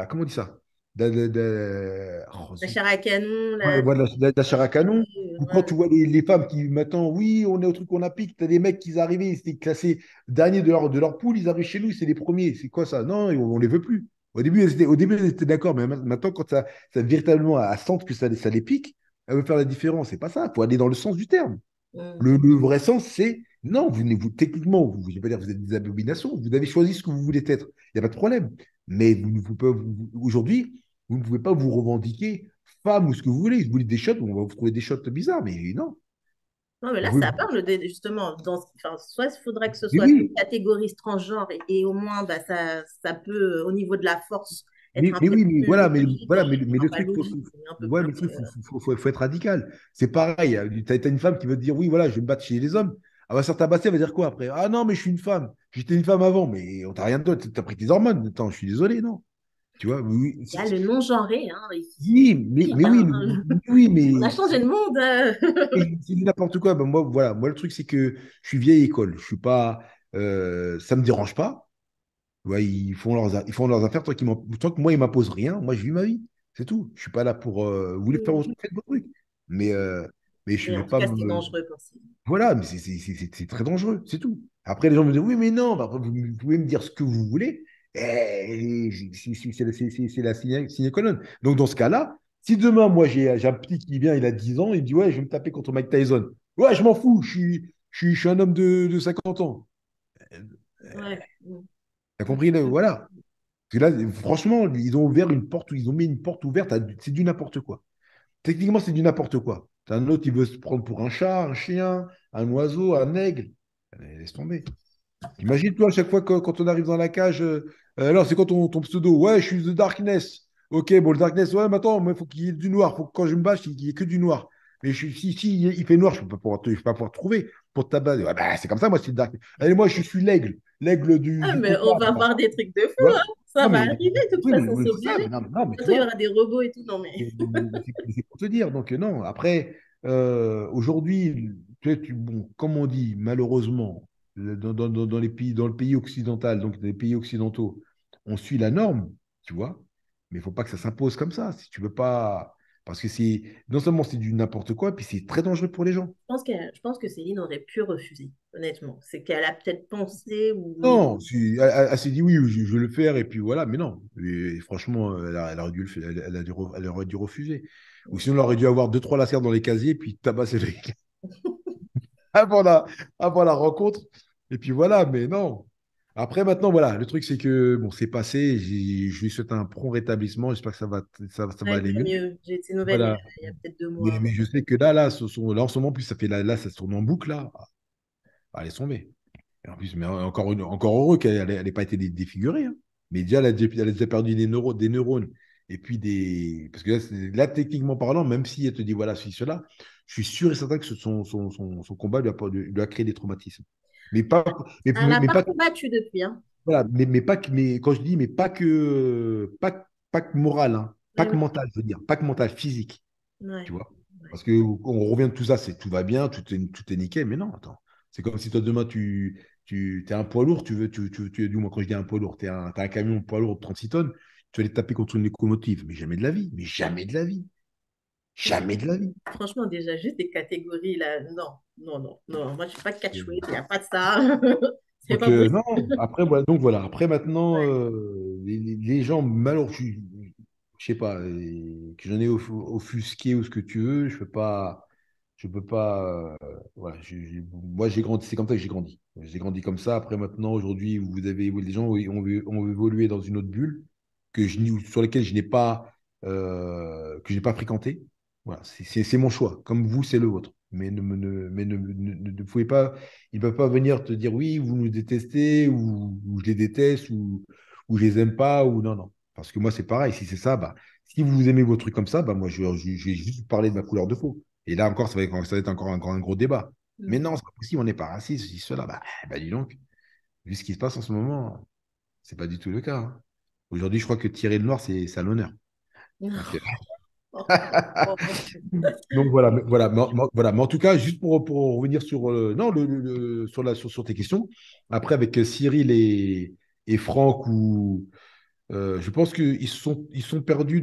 comment on dit ça? La Zut. chair à canon, Ouais, voilà, la chair à canon. Ou quand ouais. tu vois les femmes qui, maintenant, oui, on est au truc, on a pique, t'as des mecs qui arrivaient, ils étaient classés derniers de leur poule, ils arrivent chez nous, c'est les premiers. C'est quoi ça? Non, on les veut plus. Au début, elles étaient d'accord, mais maintenant, quand ça véritablement, elle sent que ça les pique, elle veut faire la différence. C'est pas ça. Il faut aller dans le sens du terme. Mm. Le vrai sens, c'est non, techniquement, je ne vais pas dire que vous êtes des abominations, vous avez choisi ce que vous voulez être. Il n'y a pas de problème. Mais aujourd'hui, vous ne pouvez pas vous revendiquer femme ou ce que vous voulez. Vous voulez des shots, on va vous trouver des shots bizarres, mais non. Non, mais là, Vous- ça parle justement, enfin, soit il faudrait que ce mais soit une oui, catégorie transgenre et au moins bah, ça peut, au niveau de la force, être un mais peu oui, mais plus voilà, logique. Bon, mais non, le pas truc, logique, mais un peu ouais, mais plus. le truc, faut être radical. C'est pareil. Tu as une femme qui veut te dire, oui, voilà, je vais me battre chez les hommes. Elle va se faire tabasser, elle va dire quoi après? Ah non, mais je suis une femme. J'étais une femme avant, mais on t'a rien d'autre. T'as pris tes hormones. Attends, je suis désolé, non. Tu vois, oui, Il y a le non-genré, hein, oui, oui, hein. oui, On a mais changé le monde. c'est n'importe quoi. Ben moi, voilà, moi, le truc, c'est que je suis vieille école. Je suis pas, ça me dérange pas. Ouais, ils font leurs affaires tant que moi, ils m'imposent rien. Moi, je vis ma vie. C'est tout. Je suis pas là pour, vous voulez faire votre truc, faites votre truc. Mais, je Mais vais en tout pas cas, c'est me, dangereux pour ça. voilà, mais c'est très dangereux, c'est tout. Après, les gens me disent, oui, mais non, bah, après, vous pouvez me dire ce que vous voulez. C'est la sine qua non. Donc, dans ce cas-là, si demain, moi, j'ai un petit qui vient, il a 10 ans, il me dit, ouais, je vais me taper contre Mike Tyson. Ouais, je m'en fous, je suis un homme de 50 ans. Ouais. T'as compris, voilà. Parce que là, franchement, ils ont ouvert une porte, ils ont mis une porte ouverte, c'est du n'importe quoi. Techniquement, c'est du n'importe quoi. T'as un autre qui veut se prendre pour un chat, un chien, un oiseau, un aigle. Laisse tomber. Imagine-toi, à chaque fois que, quand on arrive dans la cage, alors c'est quoi ton pseudo? Ouais, je suis The Darkness. Ok, bon, le Darkness, ouais, mais attends, il faut qu'il y ait du noir. Faut que quand je me bâche, il n'y ait que du noir. Mais si il fait noir, je ne vais pas pouvoir te trouver pour te tabaser. Ouais, bah, c'est comme ça, moi, c'est le Darkness. Allez, moi, je suis l'aigle, l'aigle Ah, du mais on compas. va voir des trucs de Tu fou, vois? hein. Ça Non, va mais, arriver, de toute oui, façon, mais c'est c'est ça, obligé. non, mais tu Bientôt, il y vois. aura des robots et tout. Non, mais. Mais c'est pour te dire. Donc, non, après, aujourd'hui, bon, comme on dit, malheureusement, dans les pays, dans le pays occidental, donc dans les pays occidentaux, on suit la norme, tu vois, mais il ne faut pas que ça s'impose comme ça. Si tu veux pas. Parce que c'est non seulement c'est du n'importe quoi, puis c'est très dangereux pour les gens. Je pense que Céline aurait pu refuser, honnêtement. C'est qu'elle a peut-être pensé ou. Non, elle s'est dit oui, je vais le faire, et puis voilà, mais non. Et franchement, elle aurait dû le faire, elle aurait dû refuser. Ou sinon, elle aurait dû avoir deux, trois lasers dans les casiers, puis tabasser les avant avant la rencontre. Et puis voilà, mais non. Après, maintenant, voilà, le truc, c'est que bon, c'est passé. Je lui souhaite un prompt rétablissement. J'espère que ça va Ouais, il aller va mieux. mieux. J'ai eu de ces nouvelles Voilà. il y a peut-être 2 mois. Mais je sais que là, en ce moment, plus ça fait là, ça se tourne en boucle, là. Ah, laisse tomber. Et en plus, mais encore heureux qu'elle n'ait pas été défigurée, hein. Mais déjà, elle a déjà perdu des neurones. Et puis des. Parce que là, techniquement parlant, même si elle te dit voilà, ceci, cela, je suis sûr et certain que son combat lui a créé des traumatismes. Mais pas, Elle n'a mais pas pas, combattu depuis, hein. voilà, mais quand je dis, mais pas que moral, hein, pas Ouais, que mental, je veux dire, pas que mental, physique, tu ouais, vois. ouais. Parce que on revient de tout ça, tout va bien, tout est nickel, mais non, attends. C'est comme si toi, demain, tu es un poids lourd, du moins, quand je dis un poids lourd, t'as un camion poids lourd de 36 tonnes, tu vas aller taper contre une locomotive. Mais jamais de la vie, mais jamais de la vie, jamais de la vie. Franchement, déjà, juste des catégories, là. Non, non, non, non. Moi, je ne suis pas catchweight, il n'y a Et pas de ça. C'est donc, pas possible. non, après, voilà, donc voilà. Après, maintenant, Ouais. les gens, malheureusement, je sais pas, que j'en ai offusqué ou ce que tu veux, je peux pas, voilà, moi, j'ai grandi, c'est comme ça que j'ai grandi. J'ai grandi comme ça. Après, maintenant, aujourd'hui, les gens ont évolué dans une autre bulle sur laquelle que je n'ai pas fréquenté. Voilà, c'est mon choix. Comme vous, c'est le vôtre. Mais ne pouvez pas, ils ne peuvent pas venir te dire oui, vous nous détestez, ou je les déteste, ou je les aime pas, ou non, non. Parce que moi, c'est pareil. Si c'est ça, bah, si vous aimez vos trucs comme ça, bah, moi, je vais juste vous parler de ma couleur de peau. Et là encore, ça va être encore un gros débat. Mais Mm. non, c'est pas possible, on n'est pas raciste, ceci, cela. Bah, dis donc, vu ce qui se passe en ce moment, c'est pas du tout le cas, hein. Aujourd'hui, je crois que tirer le noir, c'est à l'honneur. Donc, donc voilà, voilà. Mais en tout cas, juste pour revenir sur, non, sur tes questions, après avec Cyril et Franck, je pense ils sont perdus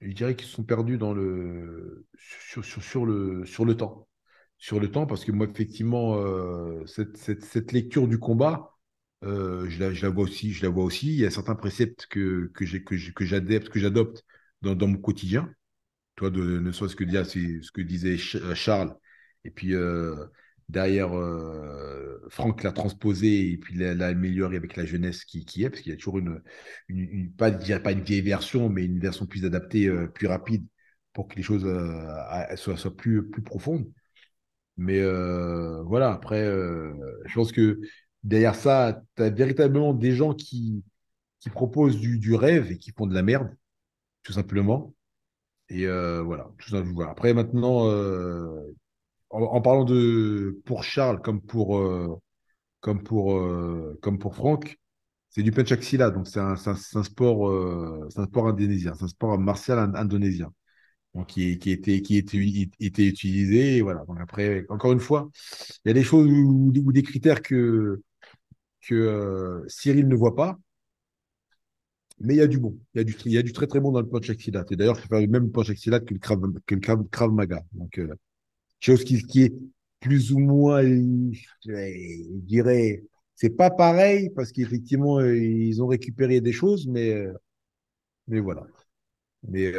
je dirais qu'ils sont perdus sur le temps. Sur le temps, parce que moi, effectivement, cette lecture du combat, je la vois aussi, je la vois aussi. Il y a certains préceptes que j'adopte dans mon quotidien. Toi, ne serait-ce que dire c'est ce que disait Charles, et puis derrière, Franck l'a transposé, et puis l'a amélioré avec la jeunesse qui est, parce qu'il y a toujours pas, je dirais pas une vieille version, mais une version plus adaptée, plus rapide, pour que les choses soient plus profondes. Mais voilà, après, je pense que derrière ça, tu as véritablement des gens qui proposent du rêve et qui font de la merde, tout simplement. Et voilà, tout ça, voilà. Après, maintenant, en parlant de pour Charles comme pour Franck, c'est du pencak-silat, donc c'est un sport indonésien, c'est un sport martial indonésien, donc était utilisé. Et voilà. Donc après, encore une fois, il y a des choses ou des critères que Cyril ne voit pas, mais il y a du bon, il y a du très très bon dans le pencak-silat. Et d'ailleurs, je préfère même le pencak-silat que le Krav Maga. Donc chose qui est plus ou moins, je dirais, c'est pas pareil parce qu'effectivement, ils ont récupéré des choses, mais voilà. Mais,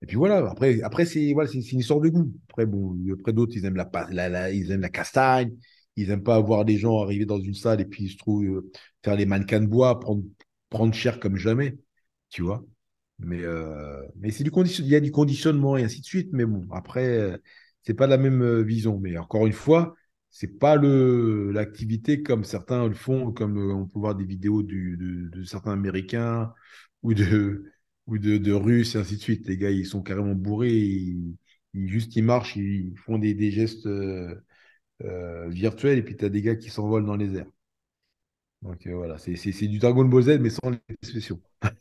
et puis voilà, après c'est une histoire de goût. Après, bon, après d'autres, ils aiment ils aiment la castagne, ils aiment pas voir des gens arriver dans une salle et puis ils se trouvent faire les mannequins de bois, prendre cher comme jamais, tu vois. Mais il y a du conditionnement et ainsi de suite. Mais bon, après, c'est pas la même vision. Mais encore une fois, c'est pas l'activité comme certains le font, comme on peut voir des vidéos de certains Américains ou de Russes et ainsi de suite. Les gars, ils sont carrément bourrés, ils marchent, ils font des gestes virtuels et puis tu as des gars qui s'envolent dans les airs. Donc voilà, c'est du Dragon Ball Z mais sans les spéciaux. Ouais,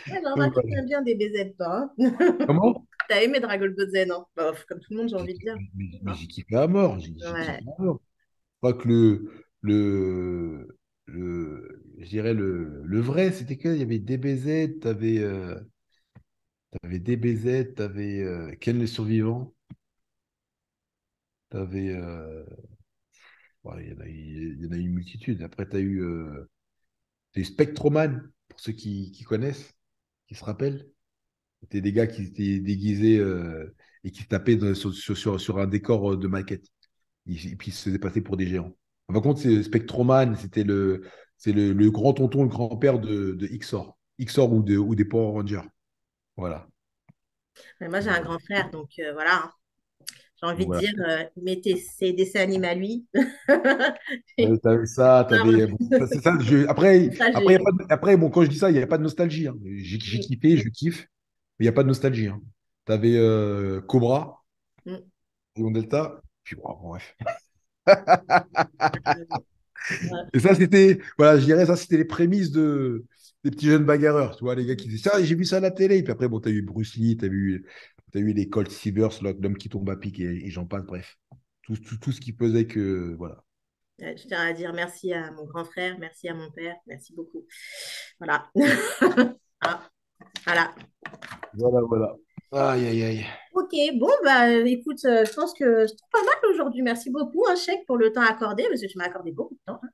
j'ai Donc, remarqué que voilà. t'aimes bien des BZ, toi. Hein. Comment? T'as aimé Dragon Ball Z, non? Bah, comme tout le monde, j'ai envie de dire. Mais Hein. j'ai kiffé à mort, j'ai Ouais. kiffé à mort. Je crois que je dirais le vrai, c'était que il y avait DBZ, t'avais DBZ, t'avais Ken le survivant, t'avais, ouais, il y en a eu une multitude. Après, t'as eu Spectroman, pour ceux qui connaissent, qui se rappellent. C'était des gars qui étaient déguisés et qui tapaient sur un décor de maquette. Et puis ils se faisaient passer pour des géants. Par contre, c'est Spectroman, c'est le grand tonton, le grand-père de XOR. XOR ou des Power Rangers. Voilà. Mais moi, j'ai un Voilà. grand frère, donc voilà. Hein. J'ai envie Donc de voilà. dire, mettez ses dessins animés à lui. T'avais ça, Non, bon, c'est ça. Après, ça, après, y a j'ai. pas après, bon, quand je dis ça, il n'y a pas de nostalgie. Hein. J'ai Mm, kiffé, je kiffe, mais il n'y a pas de nostalgie. Hein. T'avais Cobra, mm, Lion Delta, puis bon, bref. ouais. Et ça, c'était, voilà, je dirais, ça, c'était les prémices des petits jeunes bagarreurs, tu vois, les gars qui disaient, ah, j'ai vu ça à la télé. Et puis après, bon, t'as eu Bruce Lee, t'as eu les Colt Seavers, l'homme qui tombe à pic, et j'en passe, bref. Tout ce qui faisait que, voilà. Je tiens à dire merci à mon grand frère, merci à mon père, merci beaucoup. Voilà. Ah, voilà. Voilà, voilà. Aïe, aïe, aïe. Ok, bon, bah écoute, je pense que je trouve pas mal aujourd'hui. Merci beaucoup, un chèque pour le temps accordé, parce que tu m'as accordé beaucoup de temps. Hein.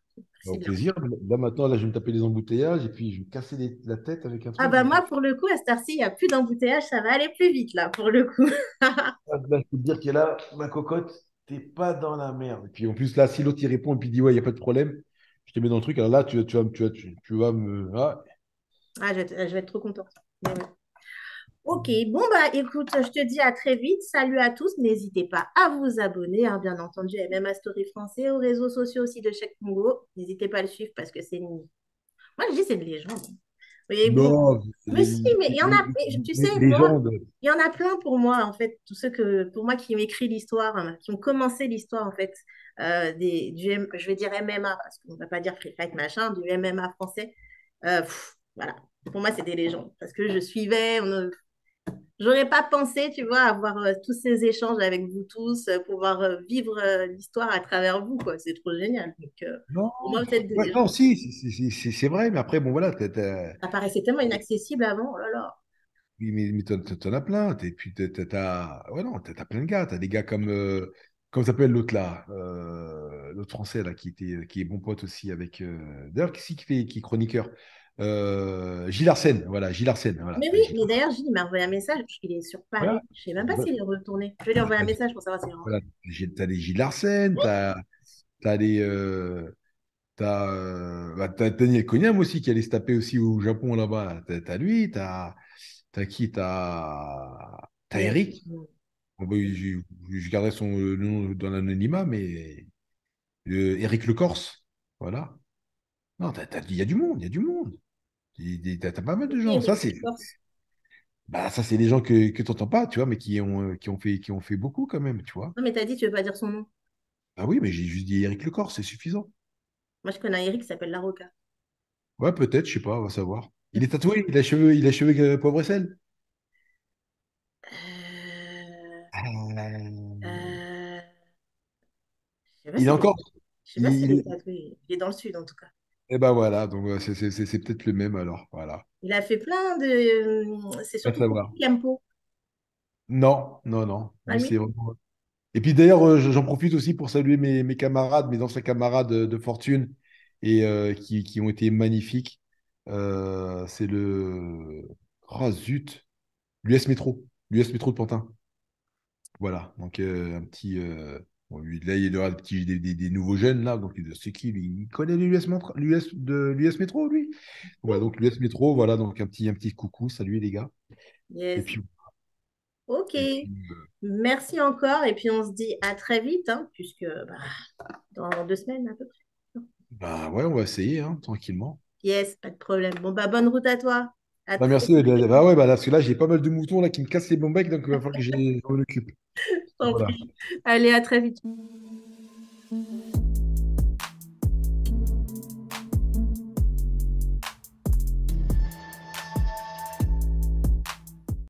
C'est Au bien. plaisir. Là, maintenant, là, je vais me taper les embouteillages, et puis je vais me casser la tête avec un Ah truc. bah moi, pour le coup, à cette heure-ci, il n'y a plus d'embouteillage, ça va aller plus vite, là, pour le coup. Là, je peux te dire que là, ma cocotte, t'es pas dans la merde. Et puis en plus, là, si l'autre il répond et puis il dit, ouais, il n'y a pas de problème, je te mets dans le truc. Alors là, tu vas me. Ah, Ah, je vais être trop contente. Mais ouais. Ok, bon, bah écoute, je te dis à très vite. Salut à tous. N'hésitez pas à vous abonner, hein, bien entendu, à même à Story Français, aux réseaux sociaux aussi de Cheikh Congo. N'hésitez pas à le suivre parce que c'est une... Moi, je dis c'est une légende. Et bon, non, mais si, mais il y en a, tu sais, moi, légende. il y en a plein pour moi, en fait, tous ceux que, pour moi, qui ont écrit l'histoire, hein, qui ont commencé l'histoire, en fait, je vais dire MMA, parce qu'on ne va pas dire Free Fight, machin, du MMA français. Voilà, pour moi, c'est des légendes, parce que je suivais, j'aurais pas pensé, tu vois, avoir tous ces échanges avec vous tous, pouvoir vivre l'histoire à travers vous, quoi. C'est trop génial. Donc, Non, pour moi, vous êtes des ouais, non, légendes. si, c'est vrai, mais après, bon, voilà, Ça paraissait tellement inaccessible avant, oh là là. oui, mais t'en as plein. Et puis, ouais, non, t'as plein de gars. T'as des gars comme s'appelle l'autre là, l'autre français là, qui est bon pote aussi avec. D'ailleurs, qui est chroniqueur. Gilles Arsène, voilà, Gilles Arsène, voilà. Mais oui, mais d'ailleurs, Gilles il m'a envoyé un message, parce qu'il est sur Voilà. Paris. Je ne sais même pas s'il est retourné. Je vais lui envoyer un message pour savoir s'il est rentré. Voilà. T'as les Gilles Arsène, t'as les, t'as Daniel Cognam aussi qui allait se taper aussi au Japon là-bas. T'as lui, t'as qui? T'as Mais Eric. Bon, bah, je garderai son nom dans l'anonymat, mais Eric Le Corse. Voilà. Non, il y a du monde, il y a du monde. T'as pas mal de gens. Eric Corse. Ça, c'est des gens que tu n'entends pas, tu vois, mais qui ont fait beaucoup quand même, tu vois. Non, mais t'as dit, tu veux pas dire son nom. Ah oui, mais j'ai juste dit Eric Le Corse, c'est suffisant. Moi, je connais un Eric qui s'appelle Larocca. Ouais, peut-être, je sais pas, on va savoir. Il est tatoué, il a cheveux poivre et sel. Euh, Euh, euh, je sais pas Il est s'il est, encore. je sais pas Il, s'il il est est... tatoué. Il est dans le sud, en tout cas. Eh ben voilà, donc c'est peut-être le même alors, voilà. Il a fait plein de. C'est À surtout pour savoir. Campo. Non, non, non. Ah Lui, c'est oui? vraiment. Et puis d'ailleurs, j'en profite aussi pour saluer mes camarades, mes anciens camarades de fortune, et qui ont été magnifiques. C'est le. Oh zut! L'US Métro. L'US Métro de Pantin. Voilà. Donc un petit. Bon, là, il y aura des nouveaux jeunes là. Donc c'est qui lui? Il connaît l'US Métro, lui? Voilà, donc l'US Métro, voilà, donc un petit coucou, salut les gars. Et Yes. puis, Ok. et puis Merci encore. Et puis, on se dit à très vite, hein, puisque dans 2 semaines à peu près. bah ouais, on va essayer, hein, tranquillement. Yes, pas de problème. Bon, bah, bonne route à toi. À Bah, très merci. Bah ouais, bah, parce que là, j'ai pas mal de moutons là, qui me cassent les bons becs, donc il va falloir que j'en occupe. vite. Voilà. Allez, à très vite.